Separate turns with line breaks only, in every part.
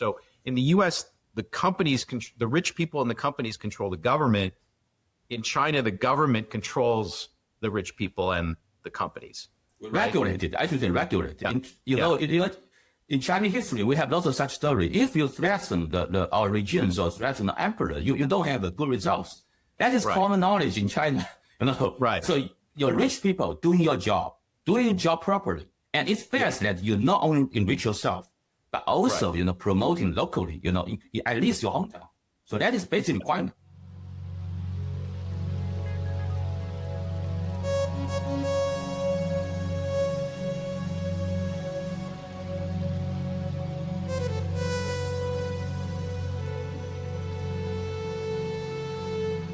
So in the U.S., the rich people in the companies control the government. In China, the government controls the rich people and the companies.
Regulated, I should say regulated. Yeah. In Chinese history, we have lots of such story. If you threaten our regimes or threaten the emperor, you don't have good results. That is common knowledge in China.
Right.
So your rich people doing your job properly. And it's best that you not only enrich yourself, but also, promoting locally, at least your hometown. So that is basic requirement.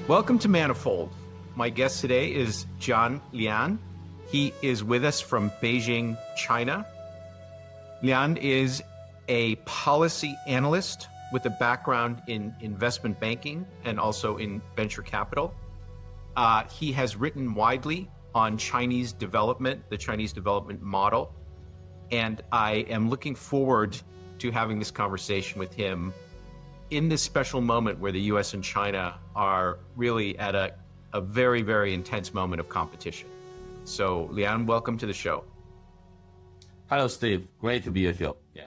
Welcome to Manifold. My guest today is Jian Lian. He is with us from Beijing, China. Lian is a policy analyst with a background in investment banking and also in venture capital. He has written widely on Chinese development, the Chinese development model, and I am looking forward to having this conversation with him in this special moment where the US and China are really at a very, very intense moment of competition. So, Lian, welcome to the show.
Hello, Steve. Great to be with you. Yeah.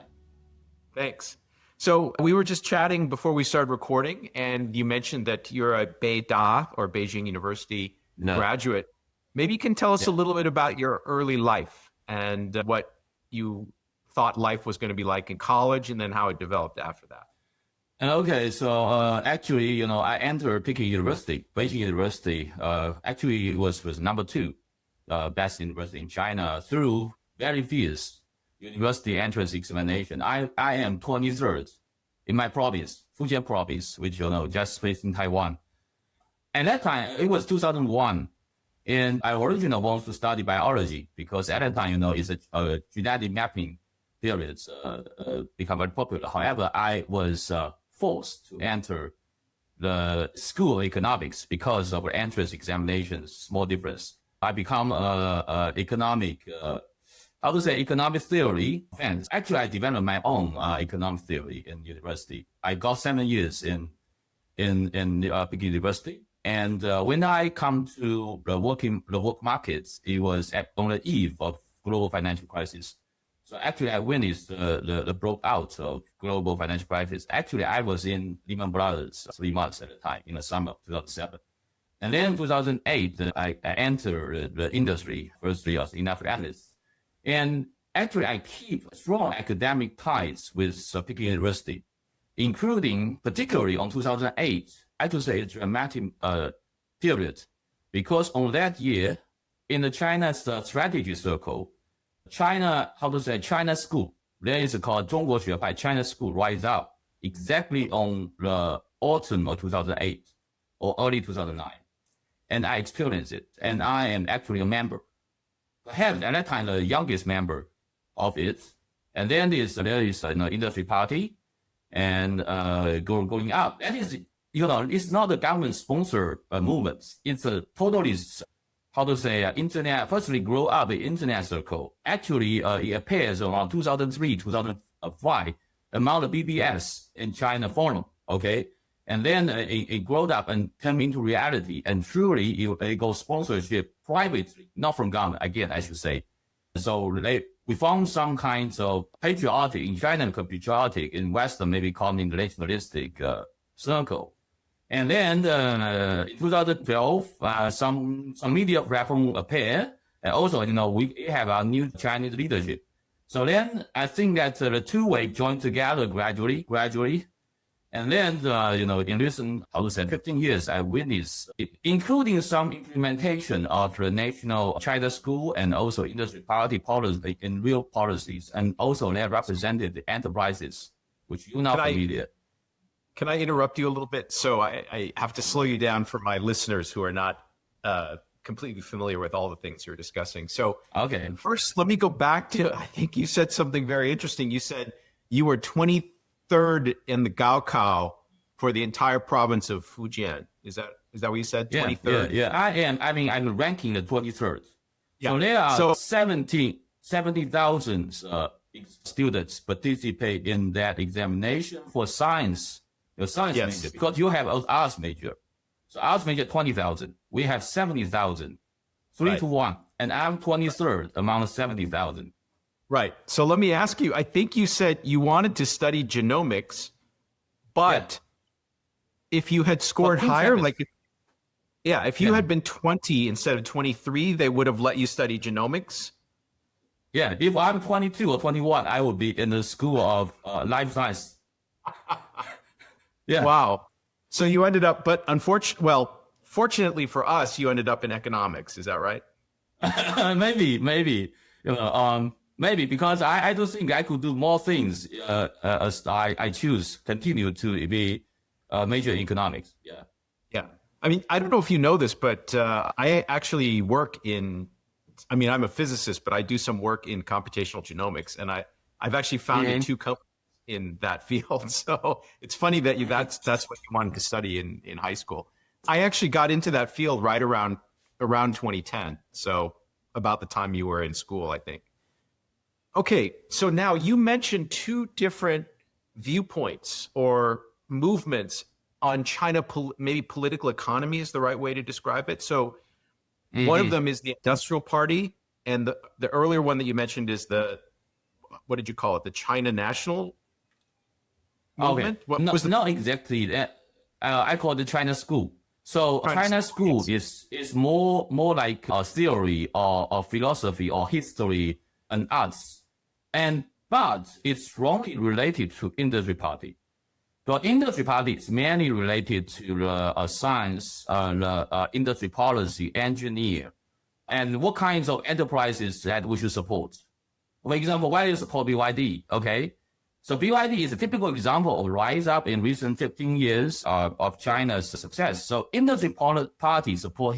Thanks. So we were just chatting before we started recording, and you mentioned that you're a Beida, or Beijing University graduate. Maybe you can tell us a little bit about your early life and what you thought life was going to be like in college, and then how it developed after that.
Okay, so actually, I entered Peking University, Beijing University. Actually, it was number 2 best university in China through very fierce university entrance examination. I am 23rd in my province, Fujian province, which just based in Taiwan. At that time, it was 2001, and I originally wanted to study biology because at that time, it's a genetic mapping periods become very popular. However, I was forced to enter the School of Economics because of entrance examinations, small difference. I become economic theory fans. Actually, I developed my own economic theory in university. I got 7 years in Peking University. And when I come to the work markets, it was on the eve of global financial crisis. So actually, I witnessed the break out of global financial crisis. Actually, I was in Lehman Brothers 3 months at a time in the summer of 2007. And then in 2008, I entered the industry, firstly as industrial analyst. And actually, I keep strong academic ties with Peking University, including particularly on 2008, I could say a dramatic period, because on that year, in the China's strategy circle, China school, there is called 中国学派, China school rise up exactly on the autumn of 2008 or early 2009. And I experienced it, and I am actually a member. Perhaps at that time, the youngest member of it. And then there is industry party and going up. That is, it's not a government-sponsored movement. It's a totally, internet, firstly grow up the internet circle. Actually, it appears around 2003, 2005 among the BBS in China forum, okay? And then it growed up and came into reality. And truly, it goes sponsorship privately, not from government, again, I should say. So we found some kinds of patriotic, in China, patriotic, in Western, maybe called nationalistic circle. And then in 2012, some media platform appeared. And also, we have our new Chinese leadership. So then I think that the two waves joined together gradually. And then, in recent, 15 years, I witnessed it, including some implementation of the national China school and also industry party policy in real policies. And also they represented the enterprises, which you're not familiar.
Can I interrupt you a little bit? So I have to slow you down for my listeners who are not completely familiar with all the things you're discussing. So
okay.
First, let me go back to, I think you said something very interesting. You said you were 23rd in the Gaokao for the entire province of Fujian. Is that what you said? 23rd?
Yeah. I'm ranking the 23rd. Yeah. So there are 70,000 students participate in that examination for science, your science
Yes.
major, because you have an arts major. So arts major, 20,000. We have 70,000, 3 to 1. And I'm 23rd among the 70,000.
Right. So let me ask you, I think you said you wanted to study genomics, but if you had scored higher, if you had been 20 instead of 23, they would have let you study genomics.
Yeah, if I'm 22 or 21, I will be in the school of life science. Yeah.
Wow. So you ended up, but fortunately for us, you ended up in economics. Is that right?
maybe, maybe because I do think I could do more things as I continue to be major in economics. Yeah.
Yeah. I mean, I don't know if you know this, but I actually I'm a physicist, but I do some work in computational genomics, and I've actually founded 2 companies in that field. So it's funny that that's what you wanted to study in high school. I actually got into that field right around 2010. So about the time you were in school, I think. Okay. So now you mentioned 2 different viewpoints or movements on China, maybe political economy is the right way to describe it. So one of them is the Industrial Party, and the earlier one that you mentioned is what did you call it? The China National Movement?
Okay. Not exactly that. I call it China School. So China School is more like a theory or philosophy or history and arts, but it's strongly related to Industry Party. The Industry Party is mainly related to the science, industry policy, engineer, and what kinds of enterprises that we should support. For example, why do you support BYD? Okay, so BYD is a typical example of rise up in recent 15 years of China's success. So Industry Party support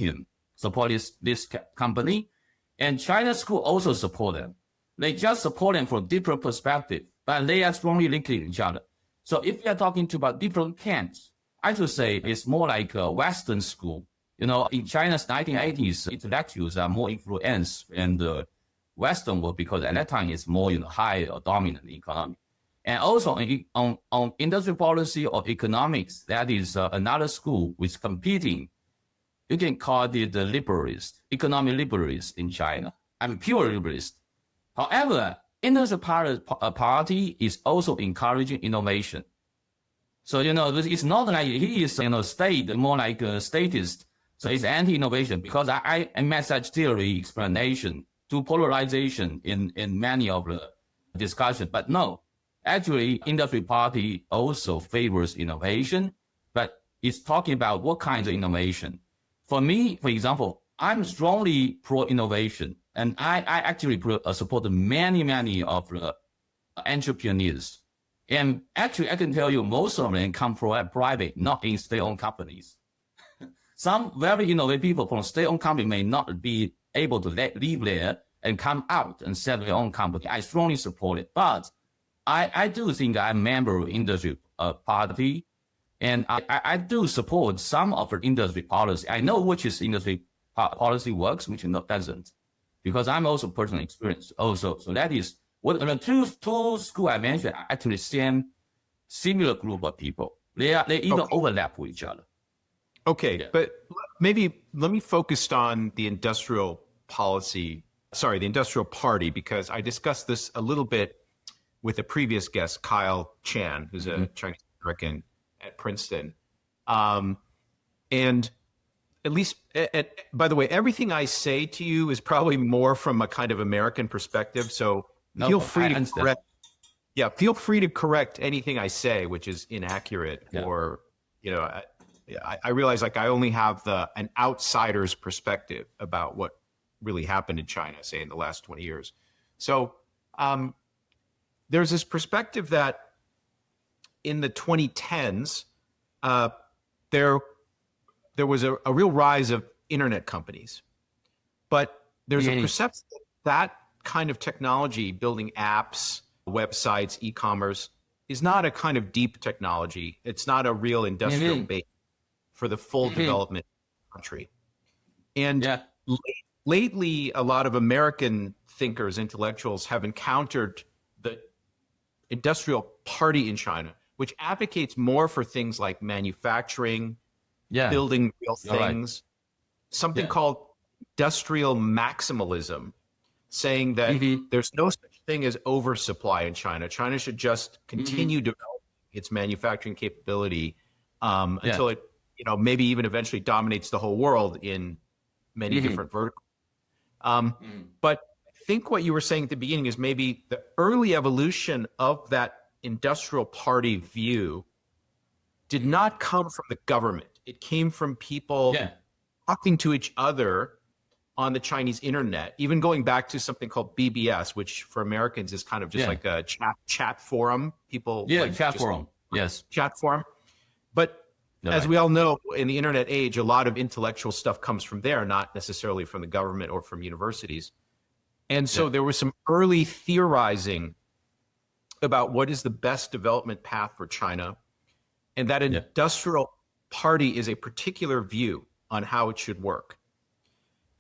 this company, and China School also support them. They just support them from different perspectives, but they are strongly linked to each other. So if we are talking about different camps, I should say it's more like a Western school. In China's 1980s, intellectuals are more influenced in the Western world because at that time it's more high or dominant economy. And also on industry policy or economics, that is another school which competing. You can call it the liberalist, economic liberalist in China. I'm pure liberalist. However, Industry Party is also encouraging innovation. So, it's not like he is, more like a statist. So it's anti-innovation because I made such theory explanation to polarization in many of the discussion. But no, actually, Industry Party also favors innovation, but it's talking about what kinds of innovation. For me, for example, I'm strongly pro-innovation. And I actually support many of the entrepreneurs. And actually, I can tell you most of them come from private, not in state-owned companies. Some very innovative people from state-owned company may not be able to live there and come out and set their own company. I strongly support it. But I do think I'm a member of Industry Party. And I do support some of the industry policy. I know which is industry policy works, which doesn't. Because I'm also personally experienced also. So that is what the two schools I mentioned are actually similar group of people. They even overlap with each other.
Okay, yeah. But maybe let me focus on the Industrial Party, because I discussed this a little bit with a previous guest, Kyle Chan, who's a Chinese American at Princeton. And at least, by the way, everything I say to you is probably more from a kind of American perspective. So feel free to correct anything I say, which is inaccurate, or I realize I only have an outsider's perspective about what really happened in China, say in the last 20 years. So there's this perspective that in the 2010s, there was a real rise of internet companies, but there's a perception that kind of technology, building apps, websites, e-commerce, is not a kind of deep technology. It's not a real industrial base for the full development of the country. And lately, a lot of American thinkers, intellectuals have encountered the industrial party in China, which advocates more for things like manufacturing, building real things, something called industrial maximalism, saying that there's no such thing as oversupply in China. China should just continue developing its manufacturing capability until it, maybe even eventually dominates the whole world in many different verticals. But I think what you were saying at the beginning is maybe the early evolution of that industrial party view did not come from the government. It came from people talking to each other on the Chinese internet, even going back to something called BBS, which for Americans is kind of just like a chat forum. People
chat forum. Yes.
Chat forum. But as we all know, in the internet age, a lot of intellectual stuff comes from there, not necessarily from the government or from universities. And so there was some early theorizing about what is the best development path for China. And that industrial party is a particular view on how it should work.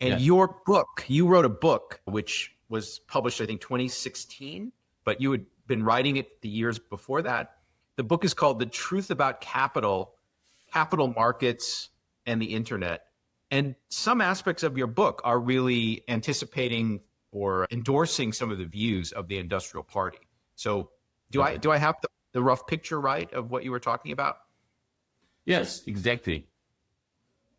And your book, you wrote a book which was published, I think, 2016, but you had been writing it the years before that. The book is called The Truth About Capital, Capital Markets, and the Internet. And some aspects of your book are really anticipating or endorsing some of the views of the industrial party. So do I have the rough picture right of what you were talking about?
Yes, exactly.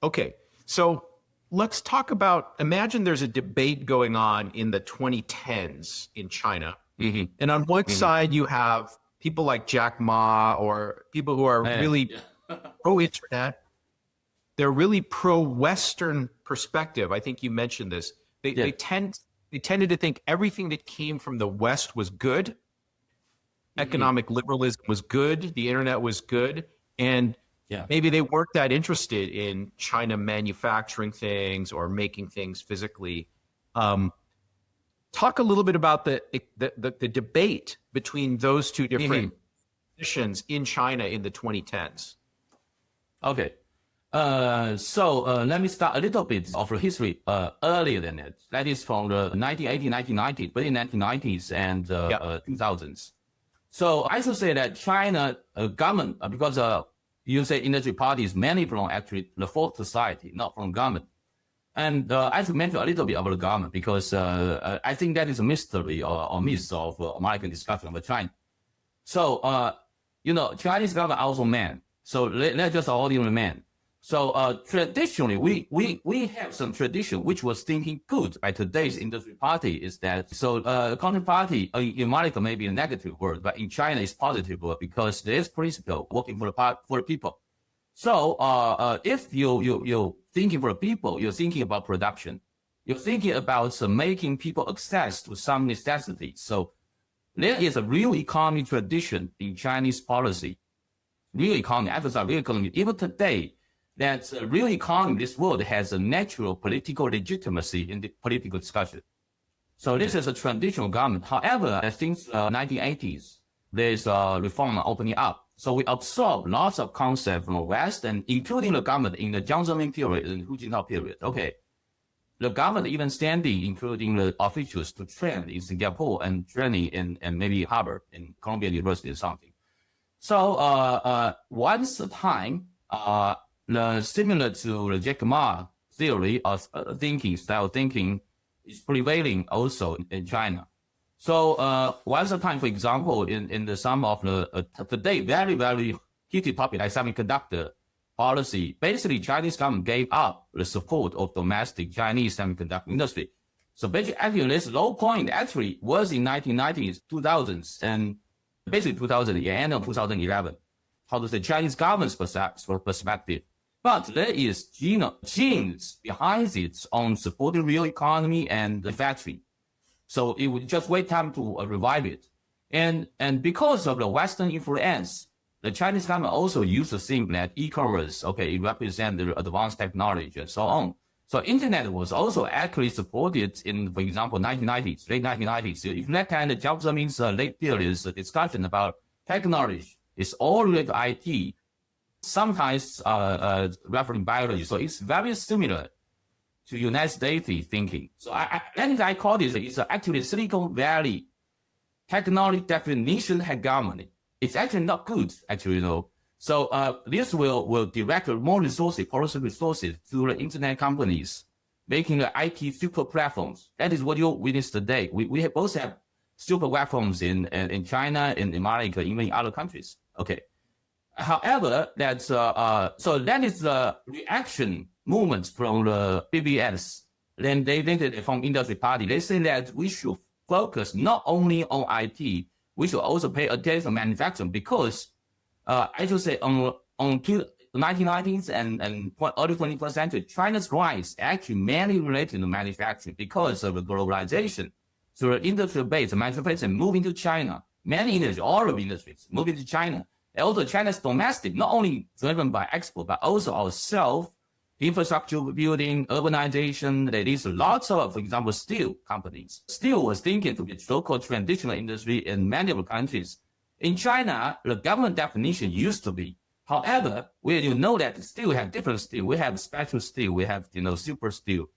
Okay, so let's talk about, imagine there's a debate going on in the 2010s in China. And on one side, you have people like Jack Ma or people who are really pro-internet. They're really pro-Western perspective. I think you mentioned this. They tended to think everything that came from the West was good. Economic liberalism was good. The internet was good. And maybe they weren't that interested in China manufacturing things or making things physically. Talk a little bit about the debate between those two different positions in China in the 2010s.
Okay. So let me start a little bit of the history earlier than that. That is from the 1980s, 1990s, early 1990s and 2000s. So I should say that China government, because you say industry parties mainly from actually the fourth society, not from government. And I should mention a little bit about the government because I think that is a mystery or myth of American discussion about China. So, Chinese government also man. So they're just ordinary men. So traditionally, we have some tradition which was thinking good by today's industry party is that, so Communist Party, in America may be a negative word, but in China it's positive word because there is principle working for the people. So if you're thinking for the people, you're thinking about production. You're thinking about making people access to some necessities. So there is a real economy tradition in Chinese policy. Real economy, emphasize real economy. Even today, that real economy, this world has a natural political legitimacy in the political discussion. So this is a traditional government. However, since 1980s, there's a reform opening up. So we absorb lots of concepts from the West, and including the government in the Jiang Zemin period and Hu Jintao period. Okay, the government even standing, including the officials, to train in Singapore and training in maybe Harvard in Columbia University or something. So once a time, similar to the Jack Ma theory of style thinking is prevailing also in China. So once a time, for example, in the some of the today very, very heated topic like semiconductor policy, basically Chinese government gave up the support of domestic Chinese semiconductor industry. So basically, actually, this low point actually was in 1990s, 2000s, and basically 2000, end of 2011. How to say Chinese government's perspective. But there is genes behind it on supporting real economy and the factory. So it would just wait time to revive it. And because of the Western influence, the Chinese government also used to think that e-commerce, it represents the advanced technology and so on. So internet was also actually supported in, for example, 1990s, late 1990s. If that kind of Jiang Zemin's late periods discussion about technology, it's all related to IT. Sometimes referring biology. So it's very similar to United States thinking. So I call this, it's actually Silicon Valley technology definition hegemony. It's actually not good, actually, So this will direct more resources, policy resources to the internet companies, making the IT super platforms. That is what you witness today. We both have super platforms in China, in America, even in other countries. Okay. However, that's so that is the reaction movement from the BBS. Then they did it from industry party. They say that we should focus not only on IT, we should also pay attention to manufacturing because I should say on 1990s and early 21st century, China's rise actually mainly related to manufacturing because of the globalization. So the industrial base, the manufacturing moving to China. Many industries, all of industries, moving to China. And also China's domestic, not only driven by export, but also our infrastructure building, urbanization. There is lots of, for example, steel companies. Steel was thinking to be so-called traditional industry in many of the countries. In China, the government definition used to be. However, you know that steel have different steel. We have special steel. We have, super steel.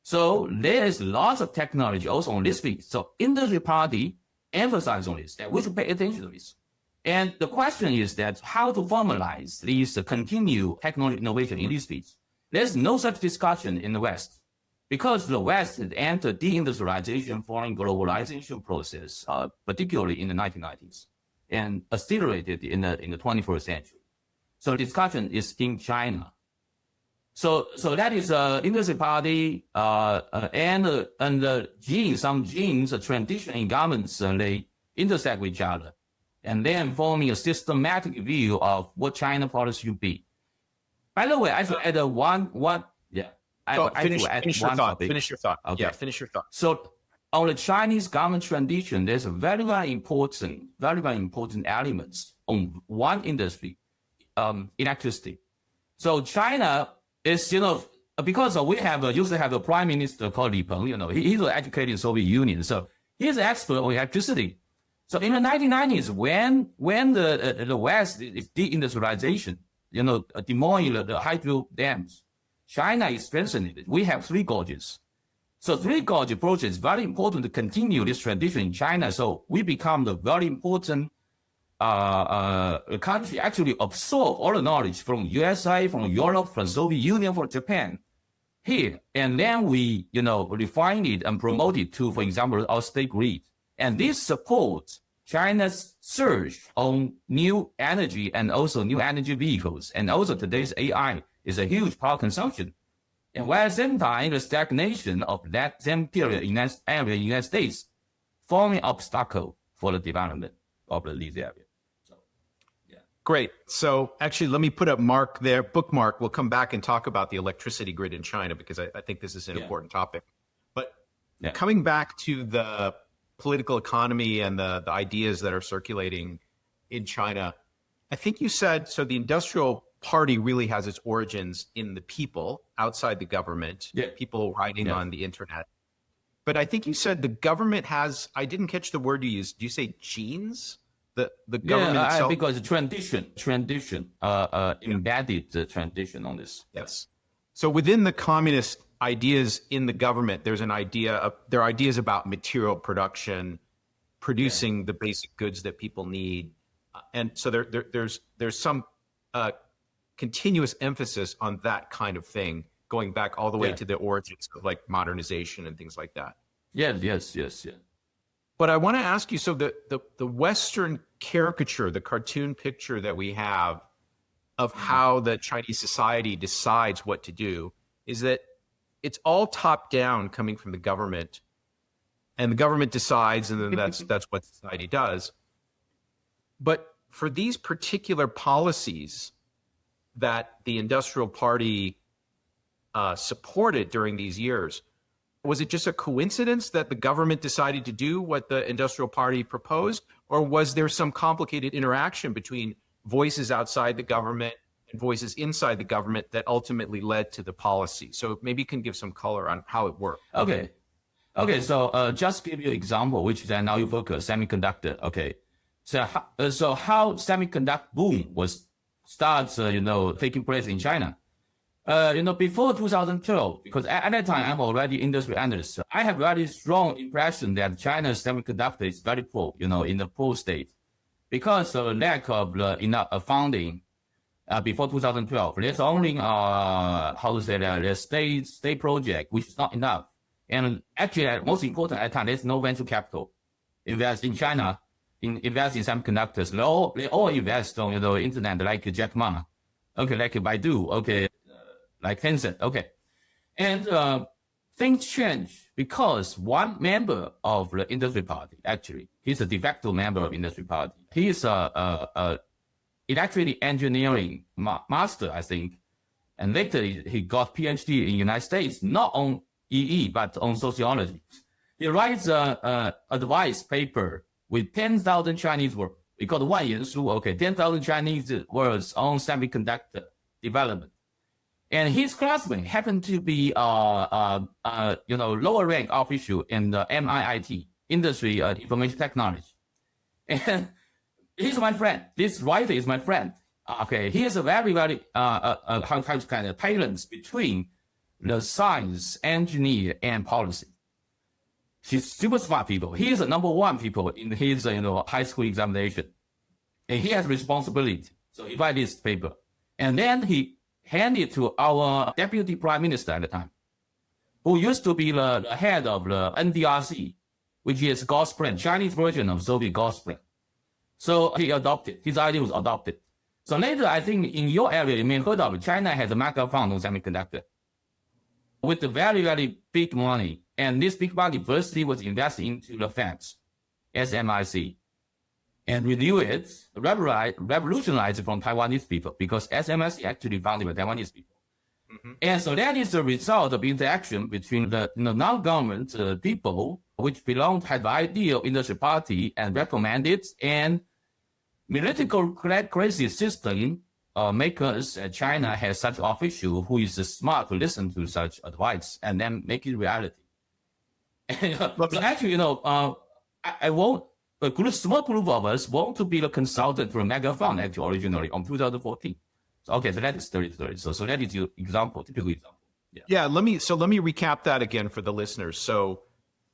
So there is lots of technology also on this field. So industry party emphasize on this, that we should pay attention to this. And the question is that how to formalize these continued technology innovation in these fields. There's no such discussion in the West because the West had entered deindustrialization following globalization process, particularly in the 1990s, and accelerated in the 21st century. So discussion is in China. So that is industry party and some genes, transition in governments, they intersect with each other, and then forming a systematic view of what China policy should be. By the way, I should add
Finish your thought.
Okay.
Yeah, finish your thought.
So on the Chinese government tradition, there's a very, very important elements on one industry, electricity. So China is, because we used to have a prime minister called Li Peng, he's educated in Soviet Union. So he's an expert on electricity. So in the 1990s, when the West is deindustrialization, demolishing the hydro dams, China is strengthening it. We have three gorges. So three gorge approach is very important to continue this tradition in China. So we become the very important country actually absorb all the knowledge from USA, from Europe, from Soviet Union, from Japan here. And then we, refine it and promote it to, for example, our state grid. And this supports China's surge on new energy and also new energy vehicles. And also today's AI is a huge power consumption. And while at the same time, the stagnation of that same period in that area in the United States forming obstacle for the development of these areas. So, yeah.
Great. So actually, let me put up bookmark. We'll come back and talk about the electricity grid in China because I think this is an important topic. But coming back to the political economy and the ideas that are circulating in China, I think you said, so the industrial party really has its origins in the people outside the government, people writing on the internet. But I think you said the government has, I didn't catch the word you used. Do you say genes? The government itself?
Because tradition, embedded the tradition on this.
Yes. So within the communist ideas in the government, there are ideas about material production, producing the basic goods that people need. And so there's some continuous emphasis on that kind of thing, going back all the way to the origins of like modernization and things like that.
Yes.
But I want to ask you, so the Western caricature, the cartoon picture that we have of how the Chinese society decides what to do is that it's all top down coming from the government, and the government decides, and then that's what society does. But for these particular policies that the industrial party supported during these years, was it just a coincidence that the government decided to do what the industrial party proposed, or was there some complicated interaction between voices outside the government and voices inside the government that ultimately led to the policy? So maybe you can give some color on how it worked.
Okay. So just give you an example, which is now you focus semiconductor. Okay. So how semiconductor boom starts, taking place in China. Before 2012, because at that time I'm already industry analyst, so I have very strong impression that China's semiconductor is very poor, in the poor state, because of the lack of enough funding. Before 2012, there's only the state project, which is not enough. And actually, most important at the time, there's no venture capital invest in China, invest in semiconductors. They all invest on internet, like Jack Ma, okay, like Baidu, okay, like Tencent, okay. And things change because one member of the industry party, actually, he's a de facto member of industry party. He's electrical engineering master, I think, and later he got PhD in the United States, not on EE, but on sociology. He writes an advice paper with 10,000 Chinese words. We call it 万言书, okay, 10,000 Chinese words on semiconductor development. And his classmate happened to be lower rank official in the MIIT, Industry Information Technology. And he's my friend. This writer is my friend. Okay, he is a very, very kind of balance between the science, engineer, and policy. He's super smart people. He is the number one people in his high school examination, and he has responsibility. So he write this paper, and then he handed it to our deputy prime minister at the time, who used to be the head of the NDRC, which is Gosplan, Chinese version of Soviet Gosplan. So he adopted, his idea was adopted. So later, I think in your area, you may have heard of it, China has a mega fund on semiconductor with the very, very big money. And this big money firstly was invested into the fabs, SMIC, and renew it, revolutionize it from Taiwanese people, because SMIC actually founded by Taiwanese people. Mm-hmm. And so that is the result of interaction between the non-government people, which belong to the ideal industry party and recommend it, and political crisis system makers China has such official who is smart to listen to such advice and then make it reality. But actually, I won't. A small group of us want to be the consultant for a mega fund actually originally on 2014. So, okay, so that is the story. So that is your example, typical example.
Yeah. Let me recap that again for the listeners. So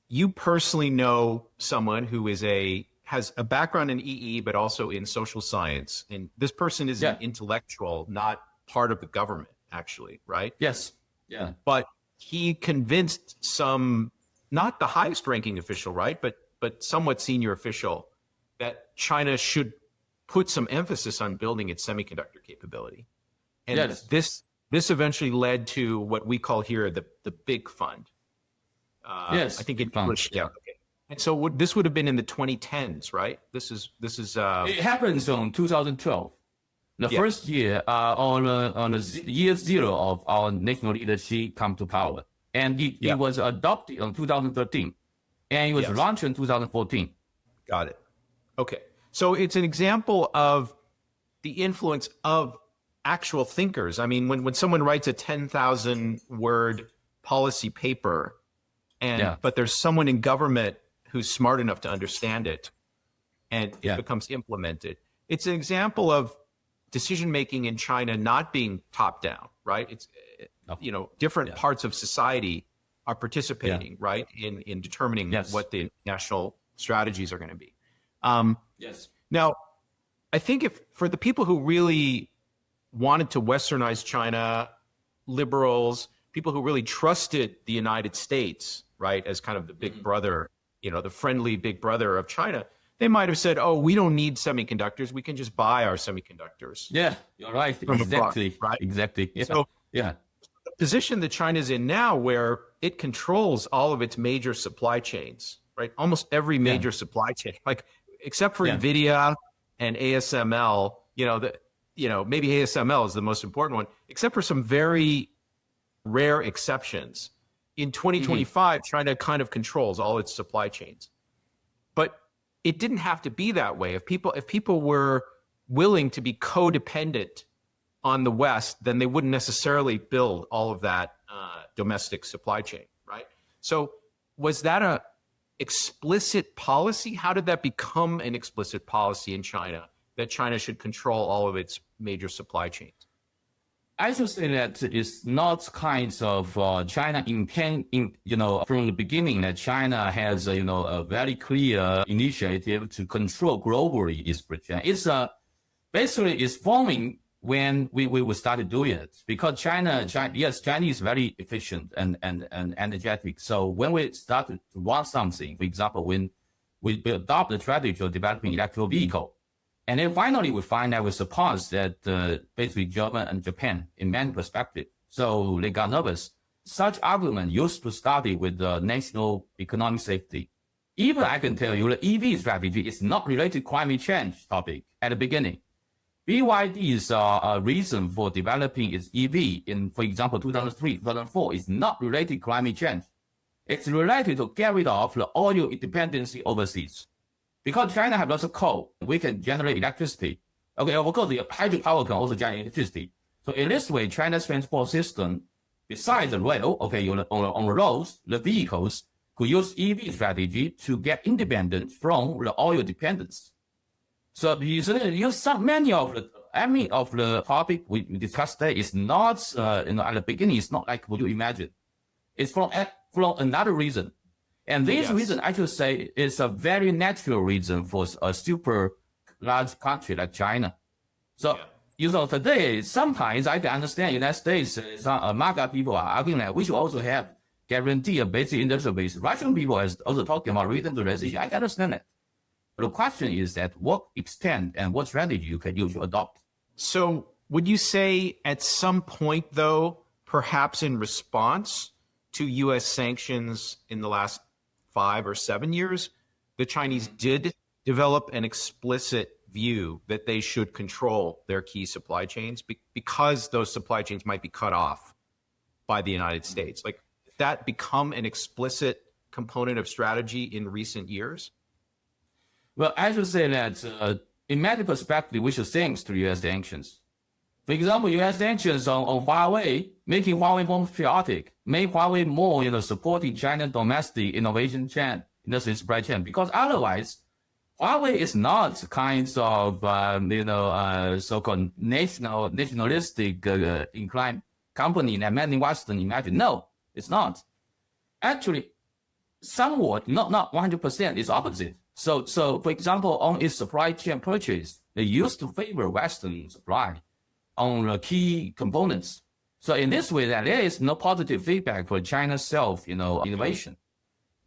you personally know someone who has a background in EE, but also in social science. And this person is an intellectual, not part of the government, actually, right?
Yes. Yeah.
But he convinced some, not the highest ranking official, right? But somewhat senior official, that China should put some emphasis on building its semiconductor capability. And this eventually led to what we call here the big fund. I think in English. Yeah. Okay. And so this would have been in the 2010s, right? This is.
It happens on 2012, the first year on the year zero of our national leadership come to power, and it was adopted in 2013, and it was launched in 2014.
Got it. Okay, so it's an example of the influence of actual thinkers. I mean, when someone writes a 10,000 word policy paper, but there's someone in government who's smart enough to understand it, and it becomes implemented. It's an example of decision-making in China not being top-down, right? It's, different parts of society are participating, right, in determining what the national strategies are going to be. Now, I think for the people who really wanted to westernize China, liberals, people who really trusted the United States, right, as kind of the big brother, the friendly big brother of China, they might have said, oh, we don't need semiconductors. We can just buy our semiconductors.
Yeah, you're right. Exactly.
Abroad, right?
Exactly. Yeah.
So the position that China's in now, where it controls all of its major supply chains, right? Almost every major supply chain, like except for NVIDIA and ASML, maybe ASML is the most important one, except for some very rare exceptions. In 2025, China kind of controls all its supply chains. But it didn't have to be that way. If people were willing to be codependent on the West, then they wouldn't necessarily build all of that domestic supply chain, right? So was that a explicit policy? How did that become an explicit policy in China, that China should control all of its major supply chains?
I should say that it's not kinds of China intend, from the beginning that China has, a very clear initiative to control globally its production. It's basically it's forming when we started doing it because China is very efficient and energetic. So when we started to run something, for example, when we adopt the strategy of developing electrical vehicle, and then finally, we find that we surpassed that basically Germany and Japan in many perspectives. So they got nervous. Such argument used to study with the national economic safety. Even I can tell you the EV strategy is not related to climate change topic at the beginning. BYD's reason for developing its EV in, for example, 2003, 2004 is not related to climate change. It's related to get rid of the oil dependency overseas. Because China has lots of coal, we can generate electricity. Okay, of course, the hydropower can also generate electricity. So in this way, China's transport system, besides the rail, okay, on the roads, the vehicles could use EV strategy to get independent from the oil dependence. So many of the topic we discussed today is not, at the beginning, it's not like what you imagine. It's from another reason. And this reason, I should say, is a very natural reason for a super large country like China. So, today, sometimes I can understand United States, some MAGA people are arguing that we should also have guarantee a basic industrial base. Russian people are also talking about reindustrialization. I can understand that. But the question is that what extent and what strategy you can use to adopt.
So would you say at some point, though, perhaps in response to U.S. sanctions in the last 5 or 7 years, the Chinese did develop an explicit view that they should control their key supply chains because those supply chains might be cut off by the United States? Like, did that become an explicit component of strategy in recent years?
Well, I should say that in many perspectives, we should thanks to U.S. sanctions. For example, U.S. sanctions on Huawei, making Huawei more patriotic, made Huawei more, supporting China's domestic innovation chain, industry supply chain. Because otherwise, Huawei is not kinds of, so-called nationalistic inclined company that many Western imagine. No, it's not. Actually, somewhat, not 100%, is opposite. So for example, on its supply chain purchase, they used to favor Western supply on the key components. So in this way, that there is no positive feedback for China's innovation.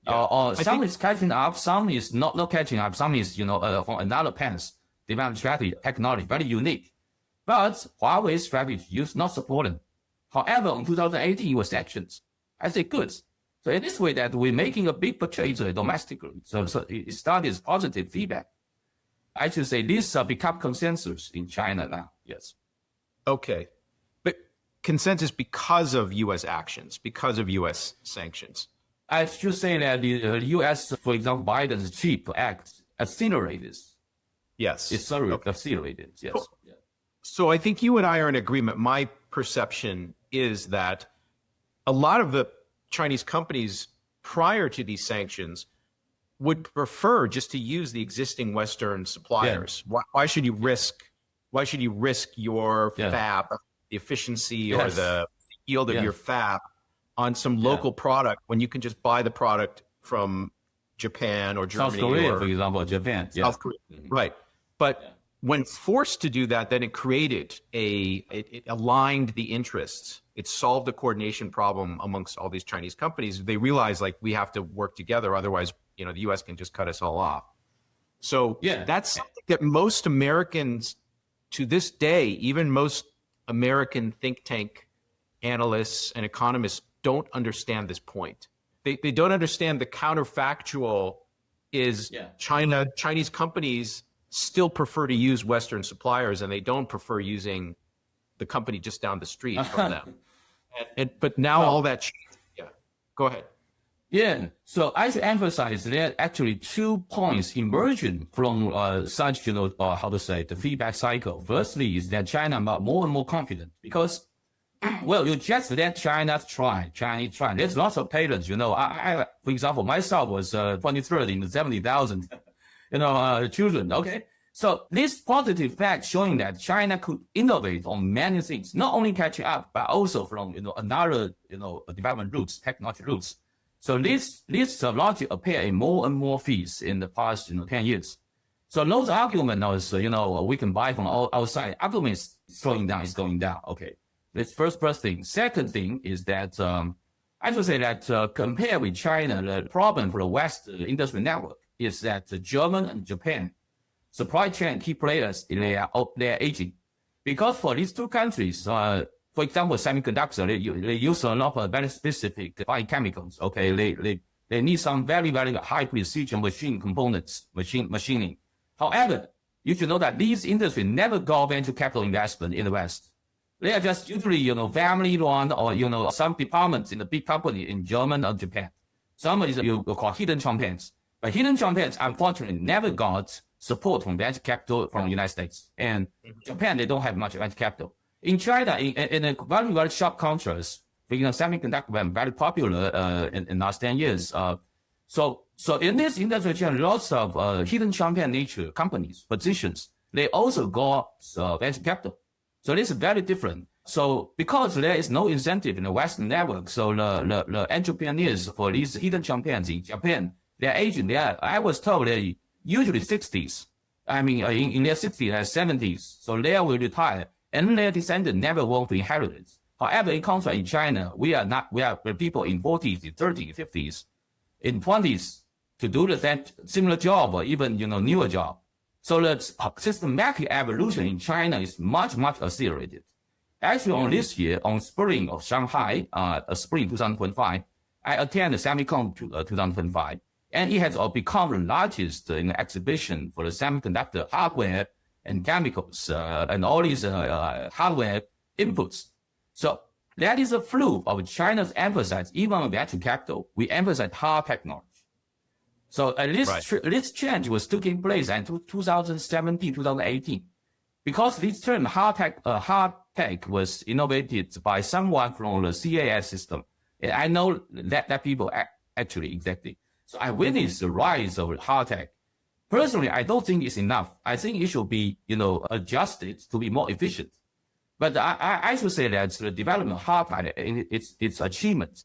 Some is catching up, some is not catching up, some is, from another path, development strategy, technology, very unique. But Huawei's strategy used not supported. However, in 2018, it was sanctions. I say good. So in this way that we're making a big purchase domestically. So it started as positive feedback. I should say this become consensus in China now. Yes.
Okay. But consensus because of U.S. actions, because of U.S. sanctions.
I should say that the U.S., for example, Biden's CHIP Act accelerated.
Yes.
It's accelerated, yes.
Cool. Yeah. So I think you and I are in agreement. My perception is that a lot of the Chinese companies prior to these sanctions would prefer just to use the existing Western suppliers. Yeah. Why should you risk your fab, the efficiency or the yield of your fab on some local product when you can just buy the product from Japan or Germany?
South Korea, for example, Japan.
South Korea, right. But when forced to do that, then it created it aligned the interests. It solved the coordination problem amongst all these Chinese companies. They realized, like, we have to work together. Otherwise, the U.S. can just cut us all off. So that's something that most Americans to this day, even most American think tank analysts and economists don't understand this point. They don't understand the counterfactual is Chinese companies still prefer to use Western suppliers and they don't prefer using the company just down the street from them. But now all that changed. Yeah, go ahead.
Yeah, so I should emphasize that actually 2 points emerging from such, the feedback cycle. Firstly is that China are more and more confident because, well, you just let Chinese try. There's lots of talents, I for example, myself was 23rd in 70,000, children, okay? So this positive fact showing that China could innovate on many things, not only catching up, but also from another development routes, technology routes. So this logic appear in more and more fields in the past 10 years. So those arguments, we can buy from outside. Arguments slowing down is going down. Okay, that's first thing. Second thing is that I should say that compared with China, the problem for the West industry network is that German and Japan supply chain key players, they are aging. Because for these two countries, for example, semiconductor, they use a lot of very specific fine chemicals. Okay, they need some very, very high precision machine components, machining. However, you should know that these industries never go venture capital investment in the West. They are just usually, family run or, some departments in the big company in Germany or Japan. Some is you call hidden champions. But hidden champions, unfortunately, never got support from venture capital from the United States. And Japan, they don't have much venture capital. In China, in a very, very sharp contrast, semiconductor were very popular in last 10 years. So in this industry, lots of hidden champion nature companies, positions, they also got venture capital. So this is very different. So because there is no incentive in the Western network, so the entrepreneurs for these hidden champions in Japan, they're aging. I was told they're usually 60s. I mean, in their 60s and 70s. So they will retire, and their descendants never want to inherit it. However, in contrast, in China, we are people in 40s, 30s, 50s, in 20s to do the similar job or even newer job. So the systematic evolution in China is much, much accelerated. Actually, on this year, on spring of Shanghai, spring 2025, I attended Semicon 2025, and it has become the largest exhibition for the semiconductor hardware and chemicals and all these hardware inputs. So that is a fluke of China's emphasis, even on venture capital. We emphasize hard technology. So this change was taking place in 2017, 2018, because this term hard tech was innovated by someone from the CAS system. And I know that people actually exactly. So I witnessed the rise of hard tech. Personally, I don't think it's enough. I think it should be, adjusted to be more efficient. But I should say that the development of hard tech, its achievement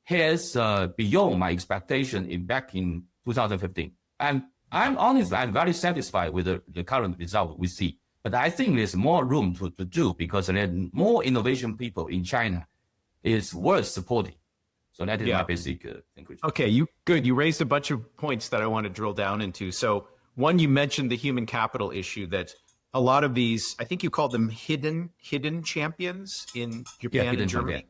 has beyond my expectation back in 2015. And I'm honestly, I'm very satisfied with the current result we see. But I think there's more room to do because there are more innovation people in China is worth supporting. So that is my basic conclusion.
Okay, you raised a bunch of points that I want to drill down into. So one, you mentioned the human capital issue that a lot of these, I think you called them hidden champions in Japan and Germany. Champion.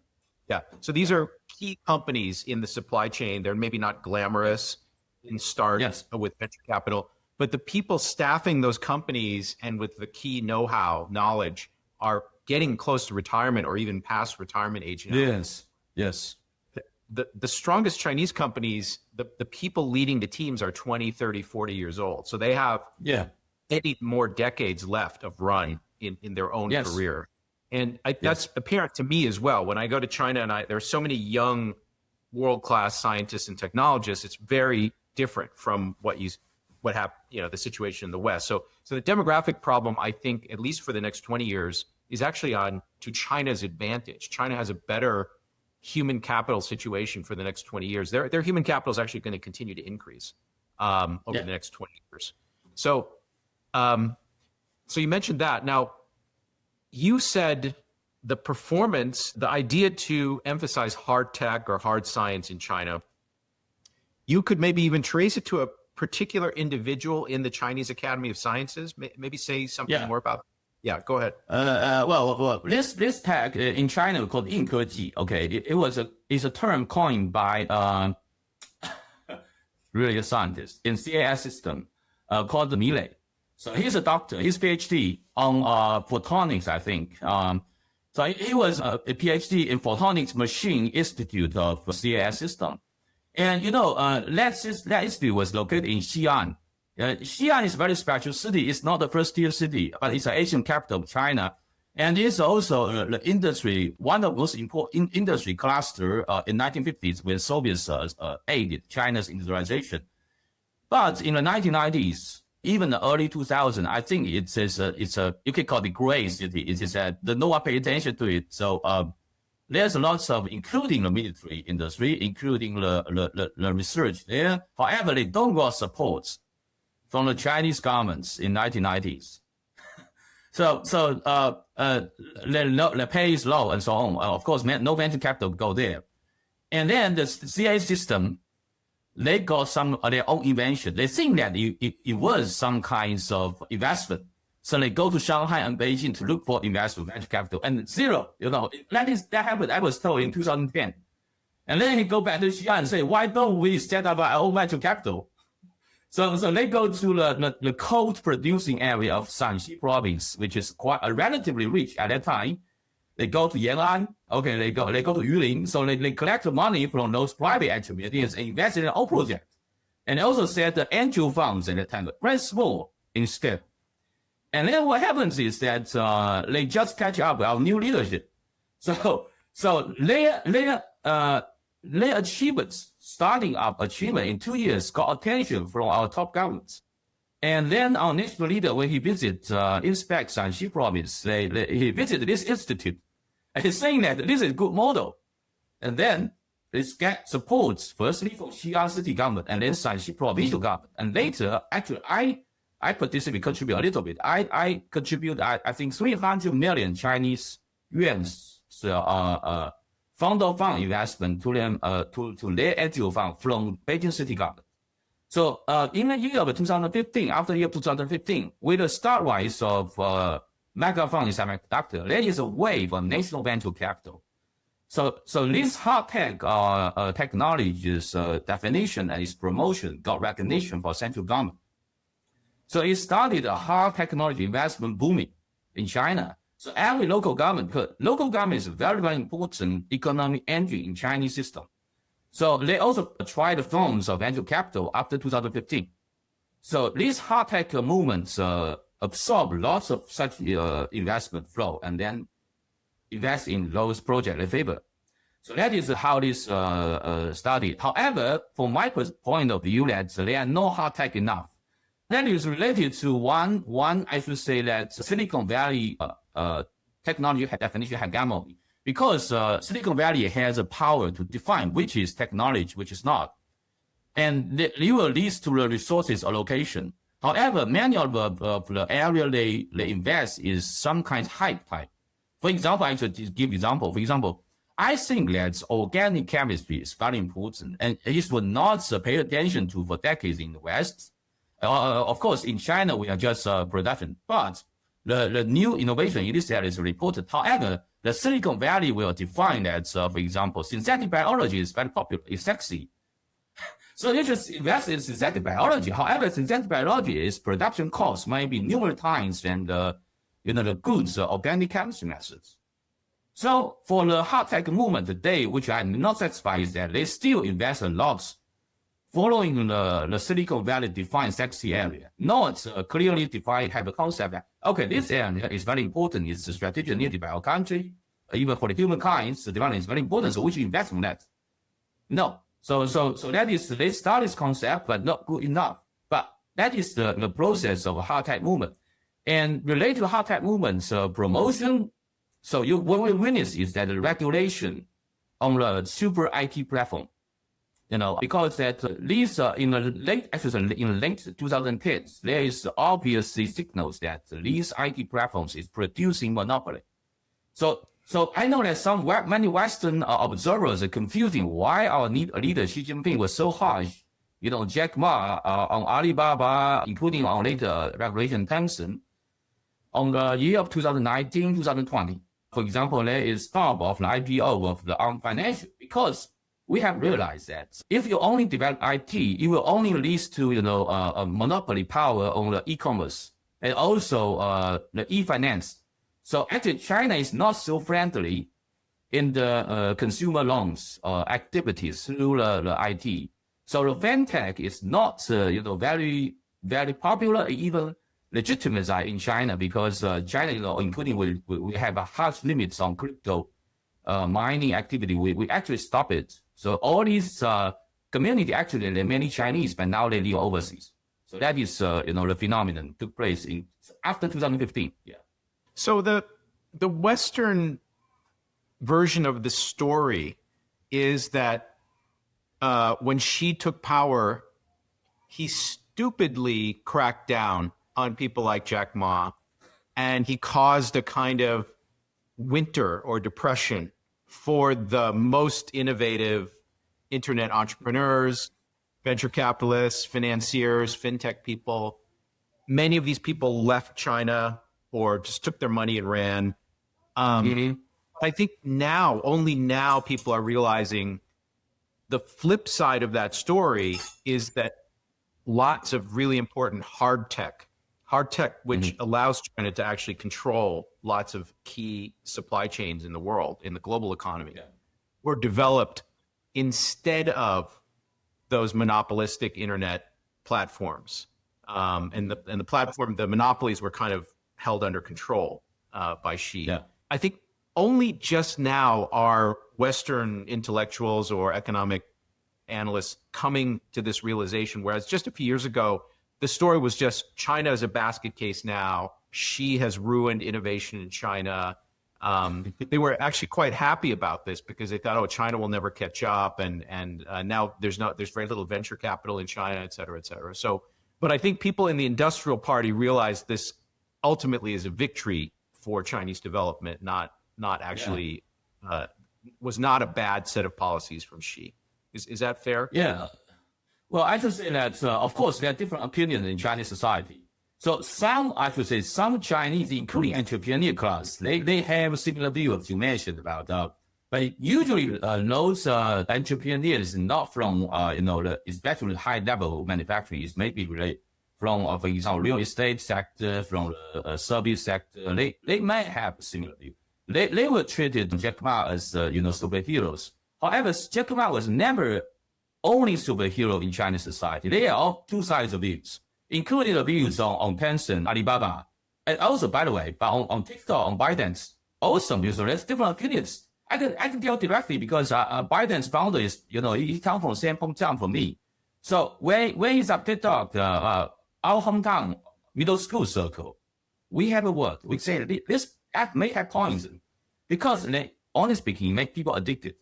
Yeah. So these are key companies in the supply chain. They're maybe not glamorous in start with venture capital, but the people staffing those companies and with the key know-how, knowledge are getting close to retirement or even past retirement age.
Yes.
The strongest Chinese companies, the people leading the teams are 20, 30, 40 years old. So they have many more decades left of run in their own career. And that's apparent to me as well. When I go to China and there are so many young world-class scientists and technologists, it's very different from what happened, the situation in the West. So the demographic problem, I think, at least for the next 20 years, is actually to China's advantage. China has a better human capital situation for the next 20 years. Their human capital is actually going to continue to increase over the next 20 years. So you mentioned that. Now, you said the performance, the idea to emphasize hard tech or hard science in China, you could maybe even trace it to a particular individual in the Chinese Academy of Sciences. Maybe say something more about it. Yeah, go ahead.
Well, this tag in China called 硬科技. Okay, it's a term coined by really a scientist in CAS system called Milei. So he's a doctor. His PhD on photonics, I think. So he was a PhD in Photonics Machine Institute of CAS system. And that institute was located in Xi'an. Xi'an is a very special city. It's not the first-tier city, but it's an Asian capital of China. And it's also the industry, one of the most important industry cluster in 1950s when Soviets aided China's industrialization. But in the 1990s, even the early 2000s, I think it's a you can call it gray city. It is that no one pay attention to it. So there's lots of, including the military industry, including the research there. However, they don't got support from the Chinese governments in 1990s. So the pay is low and so on. Of course, no venture capital go there. And then the CA system, they got some of their own invention. They think that it was some kinds of investment. So they go to Shanghai and Beijing to look for investment, venture capital, and zero. That happened. I was told in 2010. And then he go back to Xi'an and say, why don't we set up our own venture capital? So they go to the coal producing area of Shanxi province, which is quite relatively rich at that time. They go to Jian Lian. Okay, they go to Yulin. So they collect the money from those private entrepreneurs and invest in their own project. And also set the angel funds at that time, very small instead. And then what happens is that they just catch up with our new leadership. So their achievements, starting up achievement in 2 years, got attention from our top governments. And then our national leader, when he visits, inspect Shanxi province, he visited this institute. And he's saying that this is a good model. And then they get support, firstly from Xi'an city government and then Shanxi provincial government. And later, actually, I contribute a little bit. I contribute, I think, 300 million Chinese yuan fund of fund investment to them, to their NGO fund from Beijing city government. So in the year of 2015, after the year 2015, with the start rise of mega fund in semiconductor, there is a wave of national venture capital. So this hard tech technology's definition and its promotion got recognition for central government. So it started a hard technology investment booming in China. So every local government, because local government is a very, very important economic engine in Chinese system. So they also tried the forms of venture capital after 2015. So these hard tech movements absorb lots of such investment flow and then invest in those projects they favor. So that is how this started. However, from my point of view, that they are not hard tech enough. That is related to one I should say that Silicon Valley technology definition hegemony. Because Silicon Valley has a power to define which is technology, which is not. And it will lead to the resources allocation. However, many of the area they invest is some kind of hype type. For example, I should give example. For example, I think that organic chemistry is very important, and it was not paid attention to for decades in the West. Of course, in China, we are just production, but the new innovation in this area is reported. However, the Silicon Valley will define that, for example, synthetic biology is very popular, it's sexy. So you just invest in synthetic biology. However, synthetic biology is production cost maybe numerous times than the good organic chemistry methods. So for the hard tech movement today, which I'm not satisfied, is that they still invest a lot following the Silicon Valley defined sexy area, not clearly defined have a concept that, okay, this area is very important, it's a strategic need by our country, even for the humankind, the development is very important, so we should invest in that. No. So that is, they start this concept, but not good enough. But that is the process of a hard tech movement. And related to hard tech movements, promotion, so what we witness is that the regulation on the super IT platform, because that these in the late 2010s, there is obviously signals that these IT platforms is producing monopoly. So I know that many Western observers are confusing why our leader Xi Jinping was so harsh. Jack Ma on Alibaba, including on later regulation Tencent, on the year of 2019, 2020. For example, there is stop of the IPO of the Arm Financial because we have realized that if you only develop IT, it will only lead to a monopoly power on the e-commerce and also the e-finance. So actually, China is not so friendly in the consumer loans activities through the IT. So the fintech is not very very popular, even legitimate in China because China, including we have a harsh limits on crypto mining activity. We actually stop it. So all these community actually, they're many Chinese, but now they live overseas. So that is, the phenomenon took place after 2015. Yeah.
So the Western version of the story is that when Xi took power, he stupidly cracked down on people like Jack Ma, and he caused a kind of winter or depression for the most innovative internet entrepreneurs, venture capitalists, financiers, fintech people. Many of these people left China or just took their money and ran. I think only now people are realizing the flip side of that story is that lots of really important hard tech, which allows China to actually control lots of key supply chains in the world, in the global economy, were developed instead of those monopolistic internet platforms. And the monopolies were kind of held under control by Xi. Yeah. I think only just now are Western intellectuals or economic analysts coming to this realization, whereas just a few years ago, the story was just China is a basket case now. Xi has ruined innovation in China. They were actually quite happy about this because they thought, oh, China will never catch up, and now there's very little venture capital in China, et cetera, et cetera. So, but I think people in the industrial party realize this ultimately is a victory for Chinese development, not actually was not a bad set of policies from Xi. Is that fair?
Yeah. Well, I should say that, of course, there are different opinions in Chinese society. So some Chinese, including entrepreneur class, they have a similar view as you mentioned about that. But usually those entrepreneurs not from, especially high-level manufacturing, is maybe related from, for example, real estate sector, from the service sector. They might have a similar view. They were treated Jack Ma as, superheroes. However, Jack Ma was never only superhero in Chinese society. They are all two sides of views, including the views on Tencent, Alibaba, and also, by the way, but on TikTok, on ByteDance, also, there's different opinions. I can tell directly because ByteDance founder is, he comes from the same hometown from me. So when he's at TikTok, our hometown middle school circle, we have a word. We say this app may have poison because, honestly speaking, make people addicted.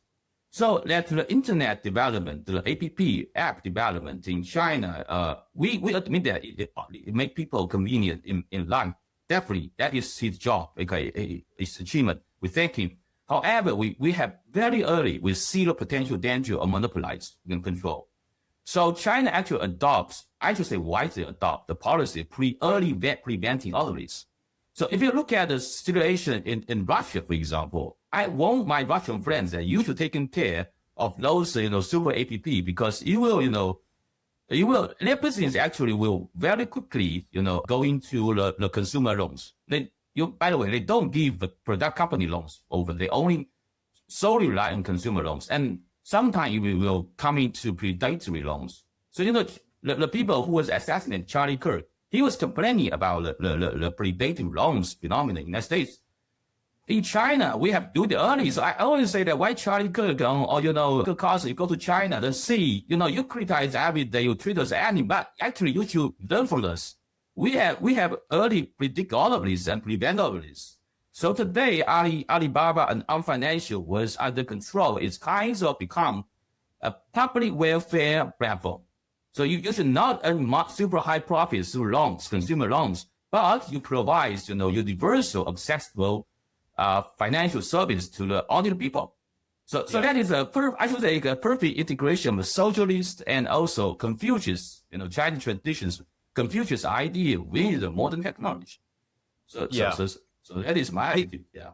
So that the internet development, the app development in China, we admit that it make people convenient in life. Definitely, that is his job, okay, his achievement. We thank him. However, we have very early, with zero potential danger of monopolize and control. So China actually wisely adopt the policy early preventing all of this. So if you look at the situation in Russia, for example, I want my Russian friends that you should take care of those, super app because their business actually will very quickly, go into the consumer loans. By the way, they don't give the product company loans over. They only solely rely on consumer loans. And sometimes it will come into predatory loans. So, the people who was assassinated, Charlie Kirk, he was complaining about the predatory loans phenomenon in the United States. In China, we have to do it early. So I always say that why Charlie Kirk because you go to China, the sea, you criticize every day, you treat us as but actually you should learn from us. We have early predict all of this and prevent all of this. So today, Alibaba and Ant Financial was under control. It's kind of become a public welfare platform. So you should not earn super high profits through loans, consumer loans, but you provide, universal, accessible financial service to the ordinary people. So that is a perfect integration of socialist and also Confucius, Chinese traditions, Confucius idea with the modern technology. So that is my idea. Yeah.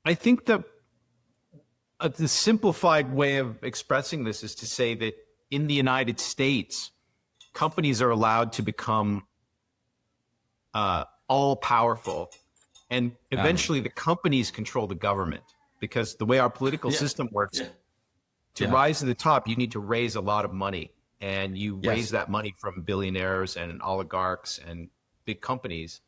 I think the simplified way of expressing this is to say that in the United States, companies are allowed to become all powerful, and eventually the companies control the government, because the way our political system works, to rise to the top, you need to raise a lot of money, and you raise that money from billionaires and oligarchs and big companies.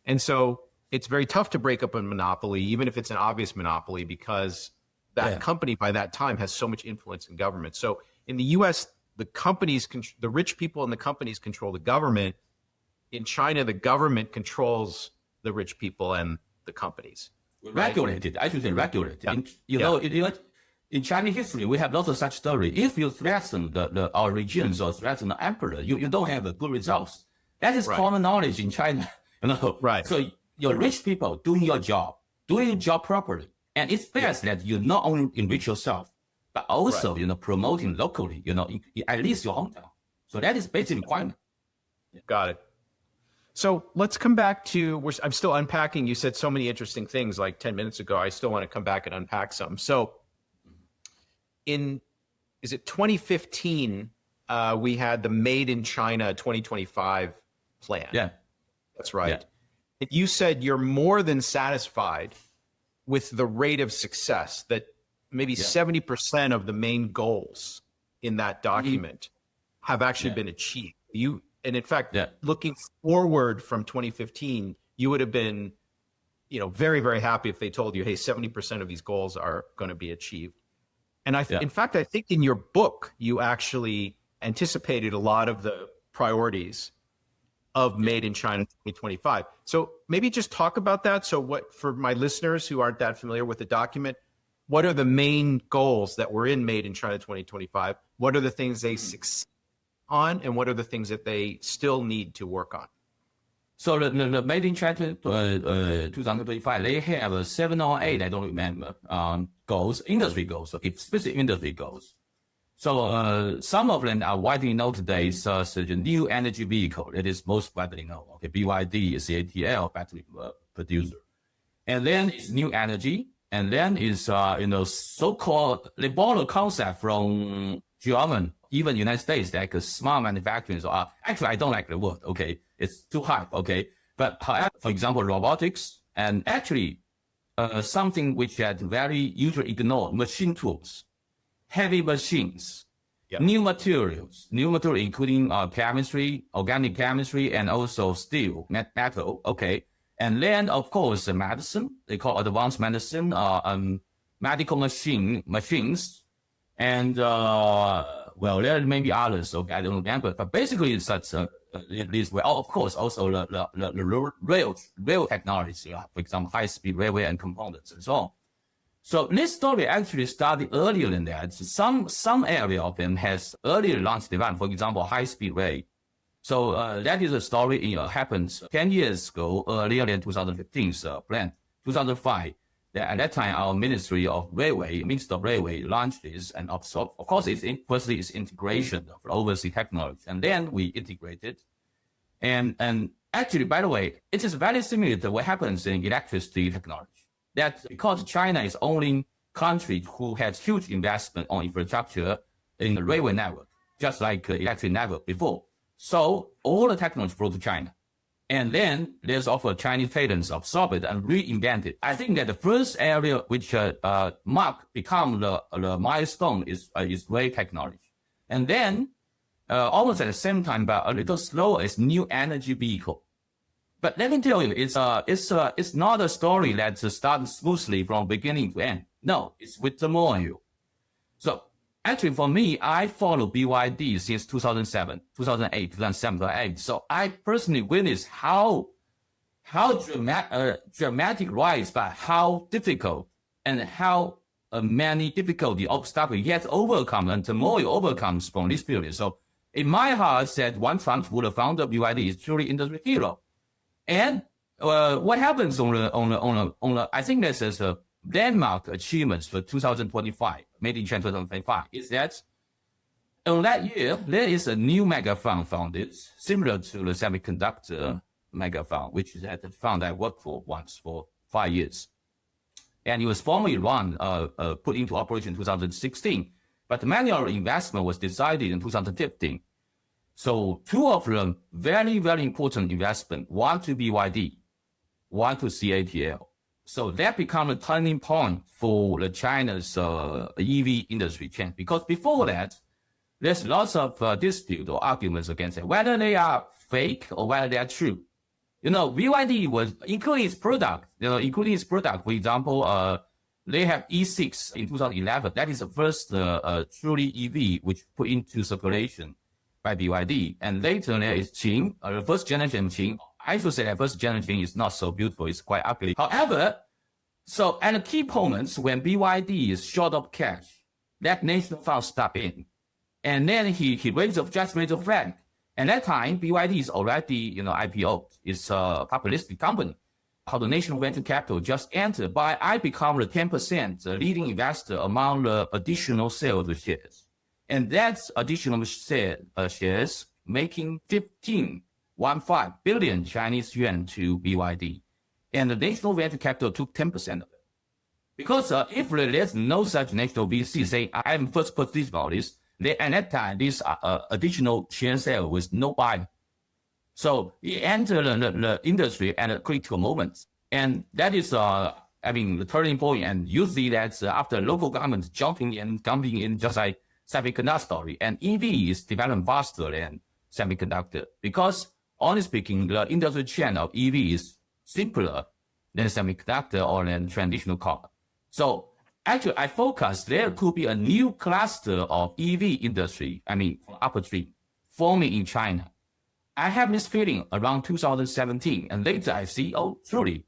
And so it's very tough to break up a monopoly, even if it's an obvious monopoly, because that company by that time has so much influence in government. So in the US, the companies, the rich people and the companies control the government. In China, the government controls the rich people and the companies.
Regulated, I should say regulated.
Yeah.
In Chinese history, we have lots of such story. If you threaten our regions or threaten the emperor, you don't have a good results. That is common knowledge in China.
Right.
So your rich people doing your job properly. And it's best that you not only enrich yourself, but also, promoting locally, at least your hometown. So that is basic requirement.
Got it. So let's come back to, I'm still unpacking. You said so many interesting things like 10 minutes ago. I still want to come back and unpack some. So is it 2015, we had the Made in China 2025 plan.
Yeah.
That's right. Yeah. You said you're more than satisfied with the rate of success, that maybe 70% of the main goals in that document have actually been achieved. And in fact, looking forward from 2015, you would have been, very, very happy if they told you, hey, 70% of these goals are going to be achieved. And in fact, I think in your book, you actually anticipated a lot of the priorities of Made in China 2025. So maybe just talk about that. So for my listeners who aren't that familiar with the document, what are the main goals that were in Made in China 2025? What are the things they succeed on, and what are the things that they still need to work on?
So the Made in China 2025, they have 7 or 8, I don't remember, goals, industry goals, specific industry goals. So some of them are widely known today, such as the new energy vehicle. That is most widely known. Okay, BYD is the ATL battery producer, and then it's new energy, and then is so-called, they borrow a concept from German, even United States, like smart manufacturing. So actually, I don't like the word. Okay, it's too high. Okay, but however, for example, robotics, and actually something which had very usually ignored, machine tools. Heavy machines, new materials, including chemistry, organic chemistry, and also steel, metal, okay. And then, of course, medicine, they call advanced medicine, medical machines, and, well, there may be others, okay, I don't remember, but basically it's such these way. Of course, also the rail technology, for example, high-speed railway and components and so on. So this story actually started earlier than that. Some area of them has earlier launched development, for example, high-speed rail. So that is a story happens 10 years ago, earlier than 2015's plan. 2005, at that time, our Ministry of Railway launched this, and of course, firstly, it's integration of overseas technology, and then we integrated. And actually, by the way, it is very similar to what happens in electricity technology. That because China is only country who has huge investment on infrastructure in the railway network, just like electric network before. So all the technology flow to China. And then there's also Chinese patents absorb it and reinvent it. I think that the first area which become the milestone is rail technology. And then almost at the same time, but a little slower, is new energy vehicle. But let me tell you, it's not a story that starts smoothly from beginning to end. No, it's with turmoil. So actually, for me, I follow BYD since 2007, 2008, 2007. So I personally witnessed how dramatic rise, but how difficult and how many difficulty obstacles yet overcome and turmoil overcomes from this period. So in my heart, said one who the founder of BYD is truly industry hero. And what happens on the I think this is a landmark achievements for 2025, Made in China 2025, is that on that year, there is a new mega fund founded, similar to the semiconductor mega fund, which is at the fund I worked for once for 5 years. And it was formally put into operation in 2016, but the manual investment was decided in 2015. So two of them very, very important investment, one to BYD, one to CATL. So that become a turning point for the China's EV industry change. Because before that, there's lots of dispute or arguments against it, whether they are fake or whether they are true. BYD was including its product, for example, they have E6 in 2011. That is the first truly EV which put into circulation by BYD. And later there is Qing, the first generation Qing. I should say that first generation is not so beautiful. It's quite ugly. However, so at the key moments when BYD is short of cash, that national fund step in. And then he raised the flag. And that time, BYD is already, IPO. It's a public company. How the national venture capital just entered, but I become the 10% leading investor among the additional sales of shares. And that's additional shares making 15 billion Chinese yuan to BYD. And the national venture capital took 10% of it. Because if there's no such national VC saying, I'm first position on this, at that time, this additional share sale with no buyer. So it entered the industry at a critical moment. And that is, the turning point. And you see that after local governments jumping in just like semiconductor story. And EV is developing faster than semiconductor. Because, honestly speaking, the industry chain of EV is simpler than semiconductor or than traditional car. So actually, I focus there could be a new cluster of EV industry, upstream, forming in China. I have this feeling around 2017, and later I see, truly,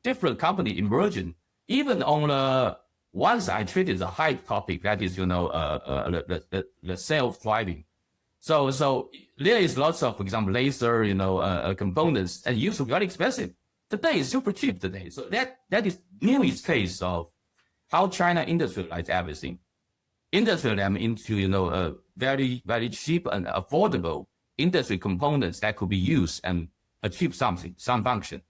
different company emerging, even on the once I treated the hype topic, that is, the self-driving. So there is lots of, for example, laser, components, and used to be very expensive. Today is super cheap today. So that is newest case of how China industrialized everything. Industrialize them into, very, very cheap and affordable industry components that could be used and achieve some function.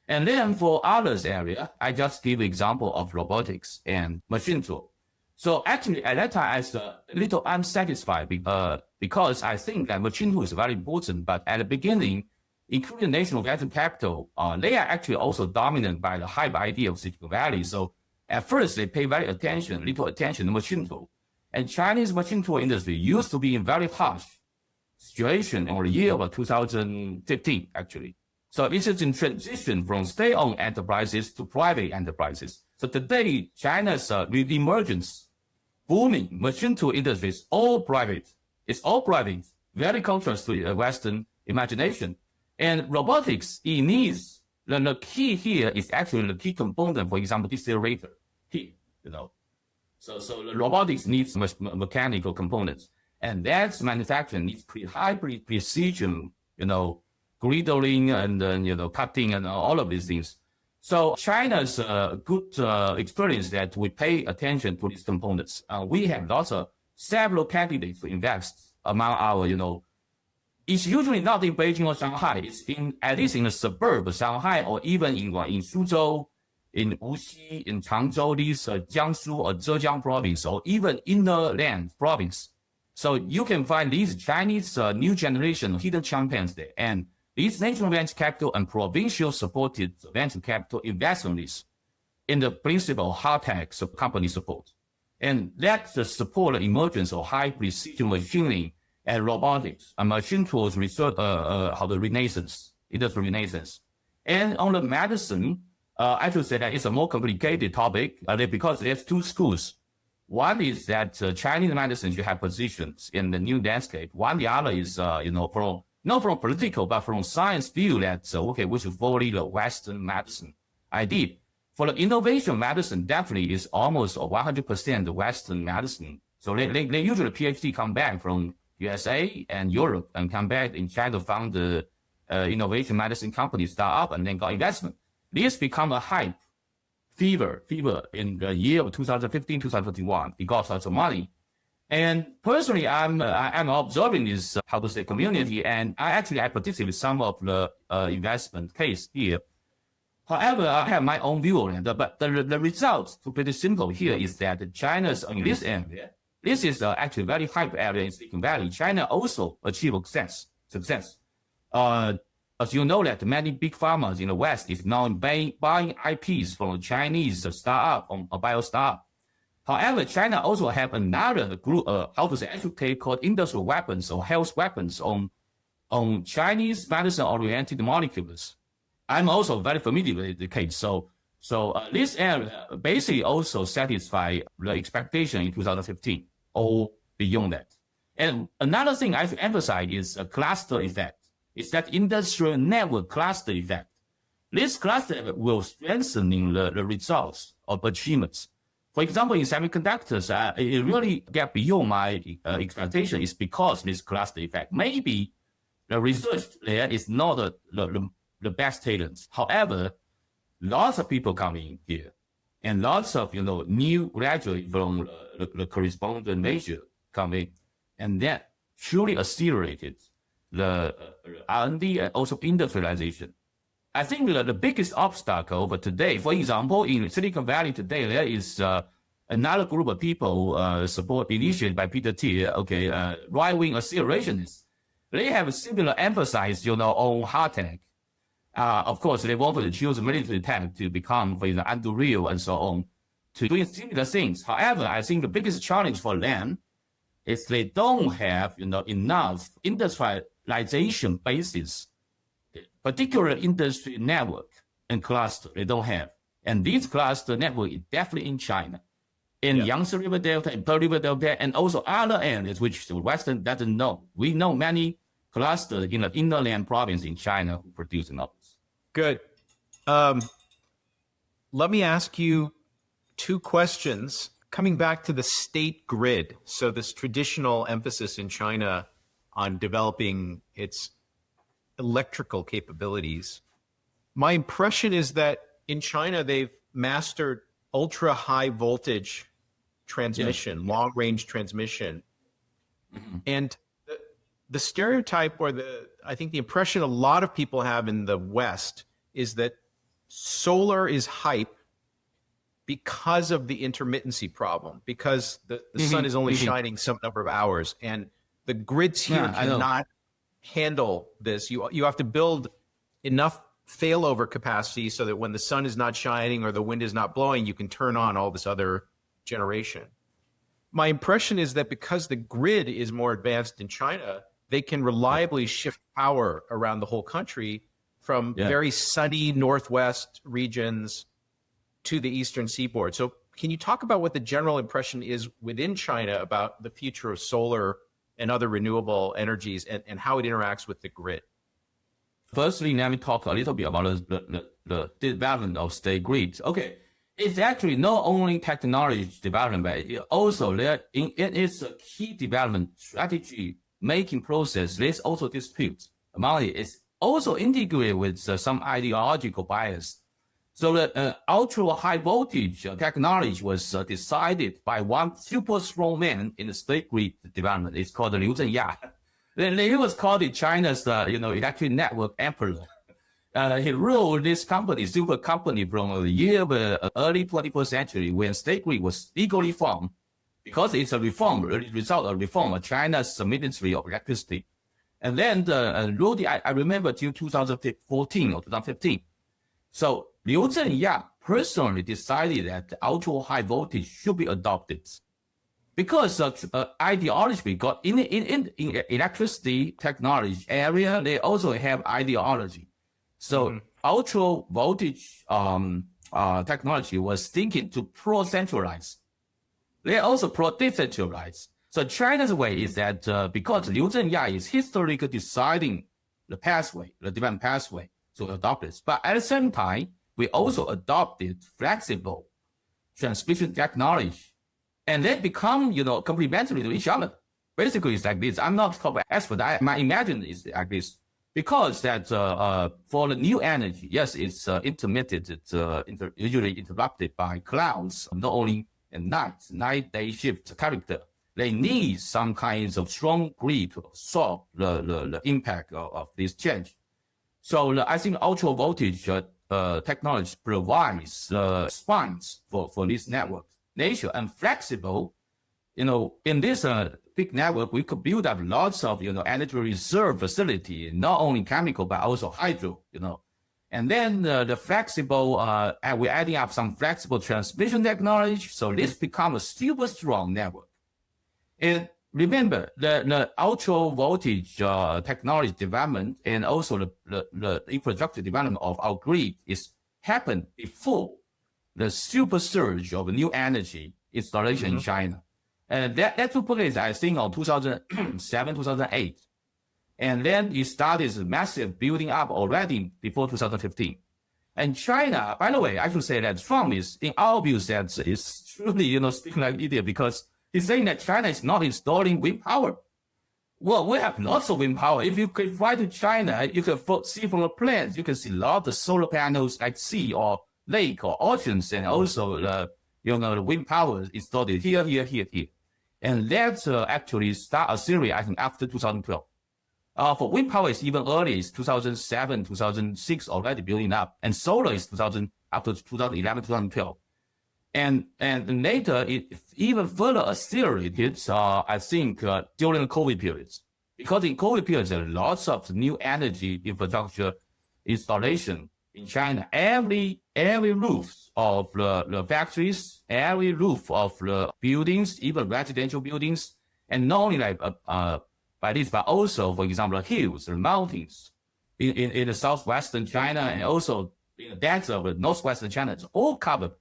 And then for others area, I just give example of robotics and machine tool. So actually at that time, I was a little unsatisfied because I think that machine tool is very important, but at the beginning, including national venture capital, they are actually also dominant by the hype idea of Silicon Valley. So at first, they pay little attention to machine tool. And Chinese machine tool industry used to be in very harsh situation in the year of 2015, actually. So this is in transition from state-owned enterprises to private enterprises. So today, China's emergence, booming machine tool industry is all private. It's all private, very contrast to Western imagination. And robotics, it needs, the key here is actually the key component, for example, decelerator, So the robotics needs mechanical components. And that's manufacturing needs high precision, griddling and, cutting and all of these things. So China's good experience that we pay attention to these components. We have several candidates to invest among our, it's usually not in Beijing or Shanghai. It's at least in the suburb of Shanghai or even in Suzhou, in Wuxi, in Changzhou, these Jiangsu or Zhejiang province, or even inner land province. So you can find these Chinese new generation hidden champions there. And these national venture capital and provincial supported venture capital investments in the principle hard tech company support. And that's the support the emergence of high precision machining and robotics and machine tools research, the renaissance, industry renaissance. And on the medicine, I should say that it's a more complicated topic because there's two schools. One is that Chinese medicine should have positions in the new landscape. The other is, not from political, but from science view that, we should follow the Western medicine idea. For the innovation medicine, definitely is almost 100% the Western medicine. So they usually PhD come back from USA and Europe and come back in China, found the innovation medicine company, start up and then got investment. This become a hype fever in the year of 2015, 2021 because of the money. And personally, I'm observing this, community, and I participate in some of the investment case here. However, I have my own view on it, but the results, to pretty simple here, is that China's in this area, this is actually very hype area in Silicon Valley. China also achieved success. As you know that many big farmers in the West is now buying IPs from Chinese startup or bio startup. However, China also have another group, called industrial weapons or health weapons on Chinese medicine-oriented molecules. I'm also very familiar with the case. So So this area basically also satisfy the expectation in 2015 or beyond that. And another thing I have to emphasize is a cluster effect. It's that industrial network cluster effect. This cluster effect will strengthen the results of achievements. For example, in semiconductors, it really get beyond my expectation is because this cluster effect. Maybe the research there is not the best talents. However, lots of people coming here and lots of, new graduates from the corresponding major coming, and that truly accelerated the R&D and also industrialization. I think the biggest obstacle for today, for example, in Silicon Valley today, there is another group of people initiated by Peter Thiel, right-wing accelerationists. They have a similar emphasis, on hard tech. Of course, they want to choose military tech to become, for example, Unreal and so on, to doing similar things. However, I think the biggest challenge for them is they don't have, enough industrialization basis, particular industry network and cluster. They don't have. And this cluster network is definitely in China, in Yangtze River Delta, in Pearl River Delta, and also other areas which the Western doesn't know. We know many clusters in the inland province in China who produce nodes.
Good. Let me ask you two questions. Coming back to the state grid, so this traditional emphasis in China on developing its electrical capabilities, my impression is that in China, they've mastered ultra high voltage transmission, long range transmission. Mm-hmm. And the stereotype or I think the impression a lot of people have in the West is that solar is hype because of the intermittency problem, because the sun is only shining some number of hours, and the grids here cannot handle this. You have to build enough failover capacity so that when the sun is not shining or the wind is not blowing, you can turn on all this other generation. My impression is that because the grid is more advanced in China, they can reliably shift power around the whole country from very sunny northwest regions to the eastern seaboard. So can you talk about what the general impression is within China about the future of solar and other renewable energies and how it interacts with the grid?
Firstly, let me talk a little bit about the development of state grids. Okay, it's actually not only technology development, but it also it is a key development strategy making process. There's also disputes among it. It's also integrated with some ideological bias. So the ultra high voltage technology was decided by one super strong man in the state grid development. It's called Liu Zhenya. Then he was called China's electric network emperor. He ruled this company, super company, from the year early 21st century when state grid was legally formed, because it's a result of reform of China's Ministry of Electricity. And then I remember till 2014 or 2015. So Liu Zhenya personally decided that ultra high voltage should be adopted because of ideology. Because in electricity technology area, they also have ideology. So ultra voltage technology was thinking to pro-centralize. They also pro-decentralize. So China's way is that because Liu Zhenya is historically deciding the pathway, the development pathway, to adopt this. But at the same time, we also adopted flexible transmission technology. And they become, complementary to each other. Basically, it's like this. I'm not an expert. My imagine is like this. Because that for the new energy, yes, it's intermittent. It's usually interrupted by clouds, not only at night-day shift character. They need some kinds of strong grid to absorb the impact of this change. So I think ultra voltage technology provides spines for this network nature and flexible. In this big network, we could build up lots of energy reserve facility, not only chemical but also hydro. And then the flexible, and we're adding up some flexible transmission technology. So this becomes a super strong network. And remember, the ultra voltage technology development and also the infrastructure development of our grid is happened before the super surge of new energy installation in China. And that took place, I think, on 2007, 2008. And then it started massive building up already before 2015. And China, by the way, I should say that Trump is, in our views, that is truly, speaking like an idiot, because he's saying that China is not installing wind power. Well, we have lots of wind power. If you could fly to China, you can see from the planes, you can see a lot of solar panels like sea or lake or oceans, and also the wind power installed here. And that actually start a series, I think, after 2012. For wind power, it's even early. It's 2007, 2006 already building up. And solar is after 2011, 2012. And later, it even further accelerated, I think, during the COVID periods. Because in COVID periods, there are lots of new energy infrastructure installation in China. Every roof of the factories, every roof of the buildings, even residential buildings, and not only by this, but also, for example, the hills, the mountains in the southwestern China, and also in the desert of northwestern China, it's all covered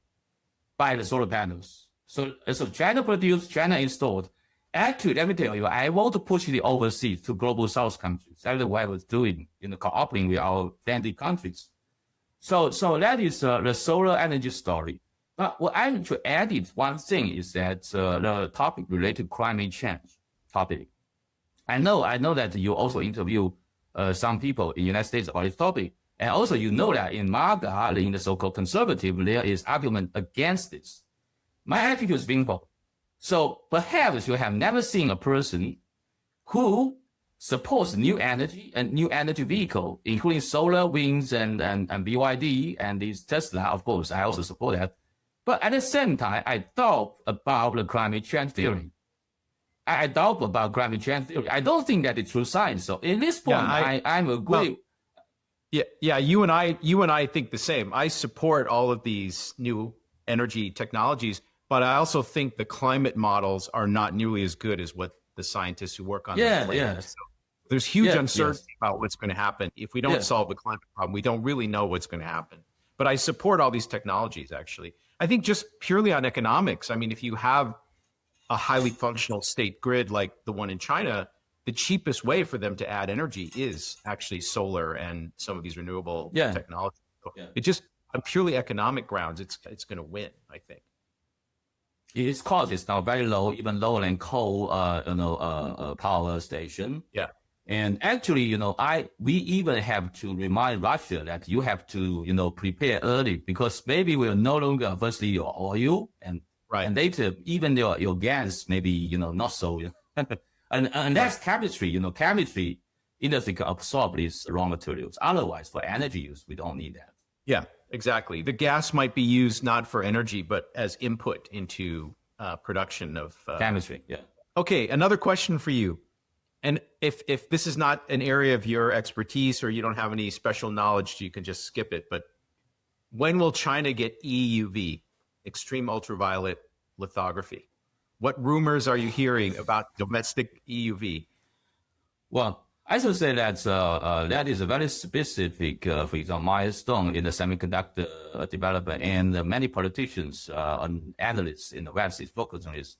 by the solar panels. So China produced, China installed. Actually, let me tell you, I want to push it overseas to global south countries. That's what I was doing, cooperating with our friendly countries. So that is the solar energy story. But what I want to add is one thing is that the topic related to climate change topic. I know that you also interview some people in the United States about this topic. And also, that in MAGA, in the so-called conservative, there is argument against this. My attitude is simple. So perhaps you have never seen a person who supports new energy and new energy vehicle, including solar, winds, and BYD, and these Tesla, of course, I also support that. But at the same time, I doubt about the climate change theory. I doubt about climate change theory. I don't think that it's true science. So in this point, I'm agree.
Well, yeah, you and I think the same. I support all of these new energy technologies, but I also think the climate models are not nearly as good as what the scientists who work on them. So there's huge uncertainty about what's going to happen. If we don't solve the climate problem, we don't really know what's going to happen. But I support all these technologies, actually. I think just purely on economics, I mean, if you have a highly functional state grid like the one in China, the cheapest way for them to add energy is actually solar and some of these renewable technologies. So it just, on purely economic grounds, it's going to win, I think.
Its cost is now very low, even lower than coal, power station. Yeah. And actually, we even have to remind Russia that you have to, prepare early, because maybe we'll no longer, firstly, your oil and later even your gas, maybe, not so. And that's chemistry, chemistry industry can absorb these raw materials. Otherwise, for energy use, we don't need that.
Yeah, exactly. The gas might be used not for energy, but as input into production of
chemistry. Yeah.
Okay, another question for you. And if this is not an area of your expertise or you don't have any special knowledge, you can just skip it. But when will China get EUV, extreme ultraviolet lithography? What rumors are you hearing about domestic EUV?
Well, I should say that that is a very specific, for example, milestone in the semiconductor development, and many politicians and analysts in the West is focused on this.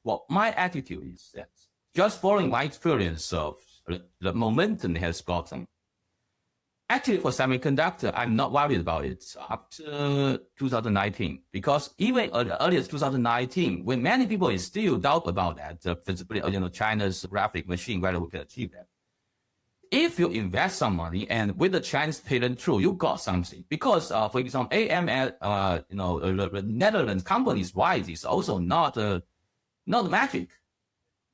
Well, my attitude is that just following my experience of the momentum it has gotten. Actually, for semiconductor, I'm not worried about it up to 2019, because even earlier 2019, when many people is still doubt about that, the feasibility, China's graphic machine, whether we can achieve that. If you invest some money and with the Chinese patent through, you got something. Because, for example, AML, the Netherlands companies' rise is also not magic.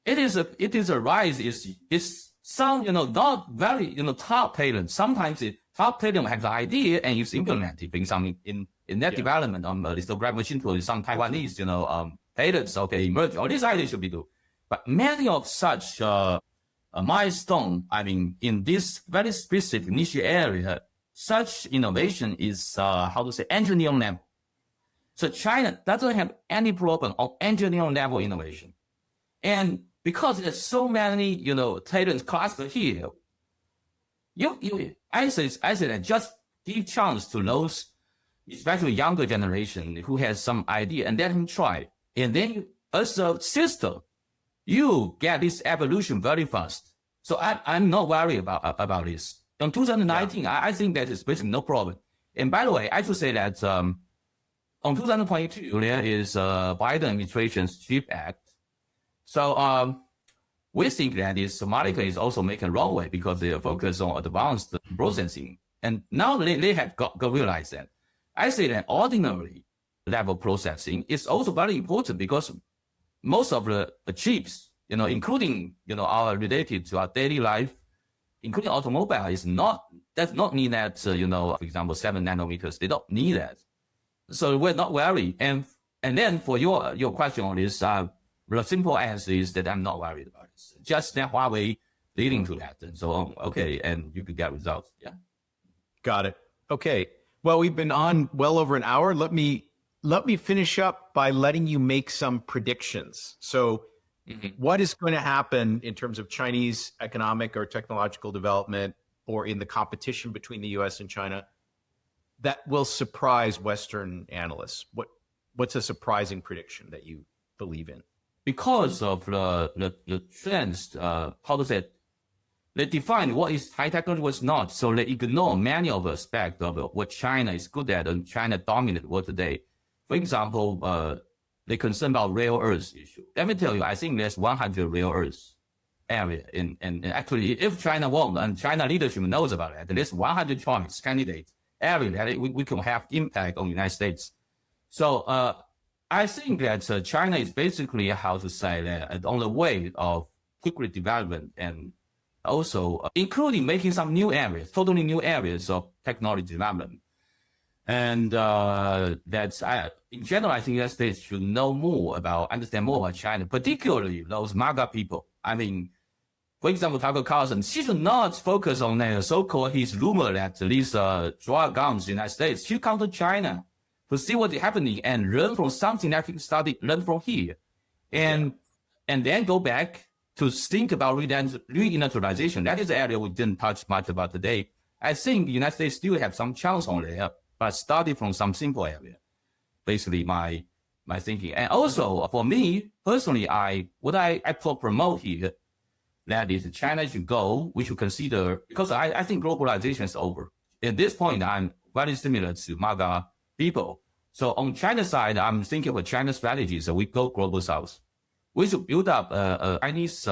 It is a rise is some, not very, top talent. Sometimes top talent has the idea and is implemented. For example, in that development on lithographic machine tool, some Taiwanese, talents, emerge. All these ideas should be do. But many of such, milestone, in this very specific niche area, such innovation is, engineering level. So China doesn't have any problem of engineering level innovation. And because there's so many, talents clustered here, I say that just give chance to those especially younger generation who has some idea, and let him try. And then as a system, you get this evolution very fast. So I'm not worried about this. In 2019, I think that is basically no problem. And by the way, I should say that on 2022, there is Biden administration's CHIP Act. So we think that this America is also making wrong way because they are focused on advanced processing. And now they have got realized that. I say that ordinary level processing is also very important because most of the chips, including, our related to our daily life, including automobile, does not need that, for example, 7 nanometers. They don't need that. So we're not worried. And then for your question on this, the simple answer is that I'm not worried about it. Just that Huawei leading to that and so on. Okay, and you could get results. Yeah.
Got it. Okay. Well, we've been on well over an hour. Let me finish up by letting you make some predictions. So what is going to happen in terms of Chinese economic or technological development or in the competition between the US and China that will surprise Western analysts? What's a surprising prediction that you believe in?
Because of the trends, they define what is high technology, what's not. So they ignore many of the aspects of what China is good at and China dominant world today. For example, they're concerned about rare earth issue. Let me tell you, I think there's 100 rare earth area and actually, if China won't, and China leadership knows about it, there's 100 choice candidates area that we can have impact on the United States. So I think that China is basically, how to say that, on the way of quickly development and also including making some new areas, totally new areas of technology development. And that's, in general, I think the United States should know more understand more about China, particularly those MAGA people. I mean, for example, Tucker Carlson, she should not focus on the so-called his rumor that these drug guns in the United States. She come to China to see what's happening and learn from something that can learn from here. And then go back to think about reindustrialization. That is the area we didn't touch much about today. I think the United States still have some chance on there, but starting from some simple area. Basically, my thinking. And also, for me, personally, what I promote here, that is China should go, we should consider, because I think globalization is over. At this point, I'm very similar to MAGA people. So on China's side, I'm thinking of a China strategy. So we go global south. We should build up a Chinese,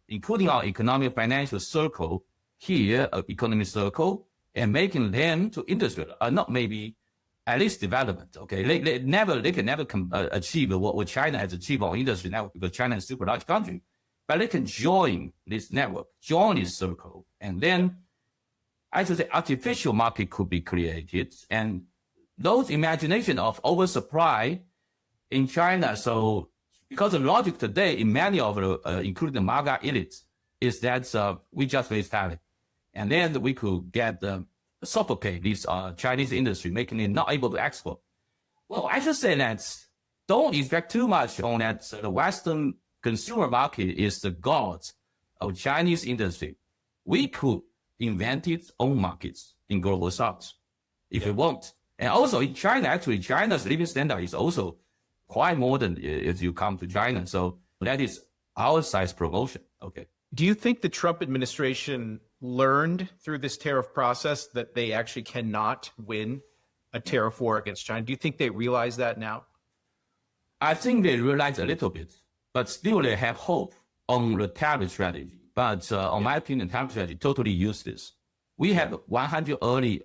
including our economic financial circle here, economic circle, and making them to industrial, not maybe at least development. Okay, they can never achieve what China has achieved on industry network because China is a super large country, but they can join this network, join this circle, and then I should say artificial market could be created, and those imagination of oversupply in China. So because the logic today in many of the, including the MAGA elites, is that we just raise tariff, and then we could get suffocate this Chinese industry, making it not able to export. Well, I should say that don't expect too much on that. The Western consumer market is the god of Chinese industry. We could invent its own markets in global south if we want. And also in China, actually, China's living standard is also quite modern if you come to China. So that is our size promotion. Okay.
Do you think the Trump administration learned through this tariff process that they actually cannot win a tariff war against China? Do you think they realize that now?
I think they realize a little bit, but still they have hope on the tariff strategy. But on my opinion, tariff strategy totally useless. We have 100 early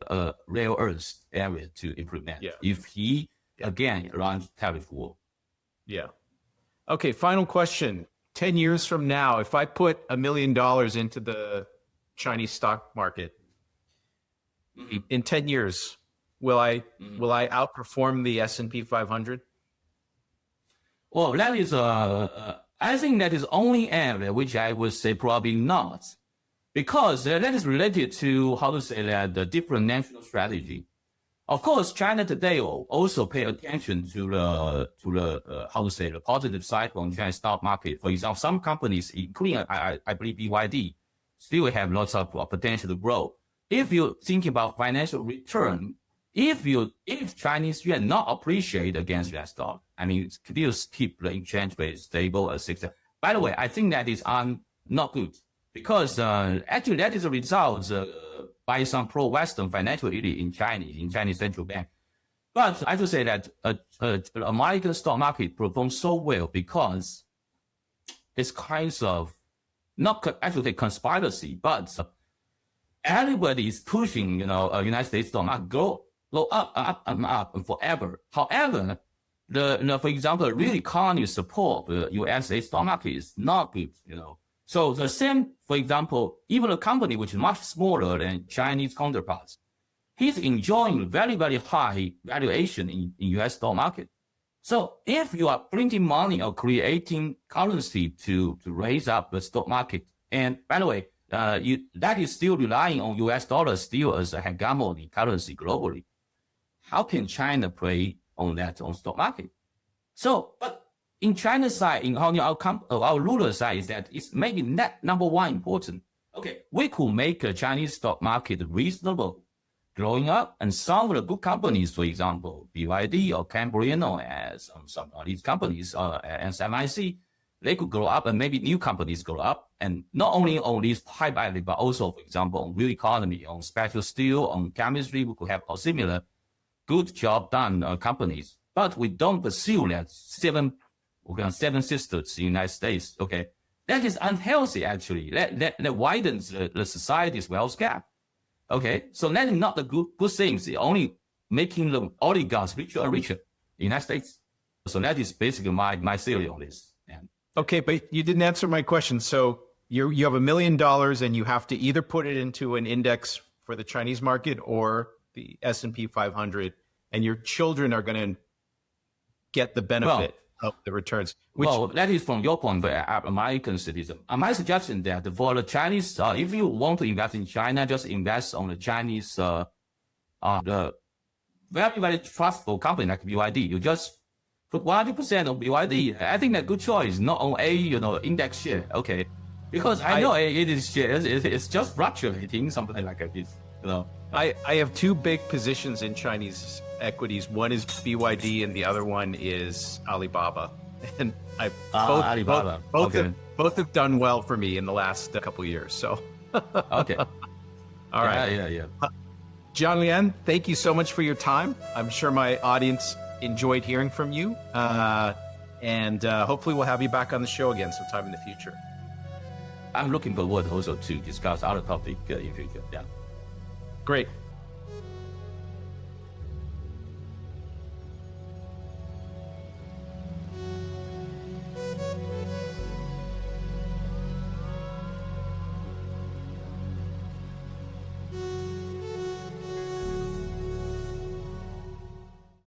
rare earth area to implement if he again runs tariff war.
Yeah. Okay, final question. 10 years from now, if I put $1 million into the Chinese stock market, in 10 years, will I outperform the S&P 500?
Well, that is I think that is only area which I would say probably not, because that is related to, how to say that, the different national strategy. Of course, China today will also pay attention to the how to say, the positive side on Chinese stock market. For example, some companies, including I believe BYD, still have lots of potential to grow. If you think about financial return, if Chinese yuan not appreciate against US dollar, I mean, still keep the exchange rate stable at 6. By the way, I think that is not good because actually that is a result by some pro-Western financial elite in Chinese central bank. But I should say that the American stock market performs so well because it's kinds of not actually conspiracy, but everybody is pushing, United States stock market go up and up and forever. However, for example, real economy support the USA stock market is not good, So the same, for example, even a company which is much smaller than Chinese counterparts, he's enjoying very, very high valuation in US stock market. So if you are printing money or creating currency to raise up the stock market, and by the way, that is still relying on US dollars still as a hegemony currency globally. How can China play on that on stock market? So, but in China's side, in our ruler side is that it's maybe not number one important. Okay, we could make a Chinese stock market reasonable, growing up, and some of the good companies, for example, BYD or Cambrian or some of these companies, and SMIC, they could grow up and maybe new companies grow up. And not only on these high value, but also, for example, on real economy, on special steel, on chemistry, we could have a similar good job done companies. But we don't pursue that seven sisters in the United States. Okay, that is unhealthy actually. That widens the society's wealth gap. Okay, so that is not the good things. It's only making the oligarchs richer and richer in the United States. So that is basically my theory on this. Yeah.
Okay, but you didn't answer my question. So you have $1 million and you have to either put it into an index for the Chinese market or the S&P 500, and your children are going to get the benefit of the returns.
That is from your point, but American citizen. My suggestion that for the Chinese, if you want to invest in China, just invest on the Chinese, the very, very trustful company like BYD. You just put 100% on BYD. I think that's a good choice, not on index share. Okay, because I know it is shares. It's just fluctuating, something like this.
I have two big positions in Chinese equities. One is BYD and the other one is Alibaba. And both have done well for me in the last couple of years. So
okay.
All right.
Yeah.
Jian Lian, thank you so much for your time. I'm sure my audience enjoyed hearing from you. And hopefully we'll have you back on the show again sometime in the future.
I'm looking forward also to discuss other topic in future. Yeah.
Great.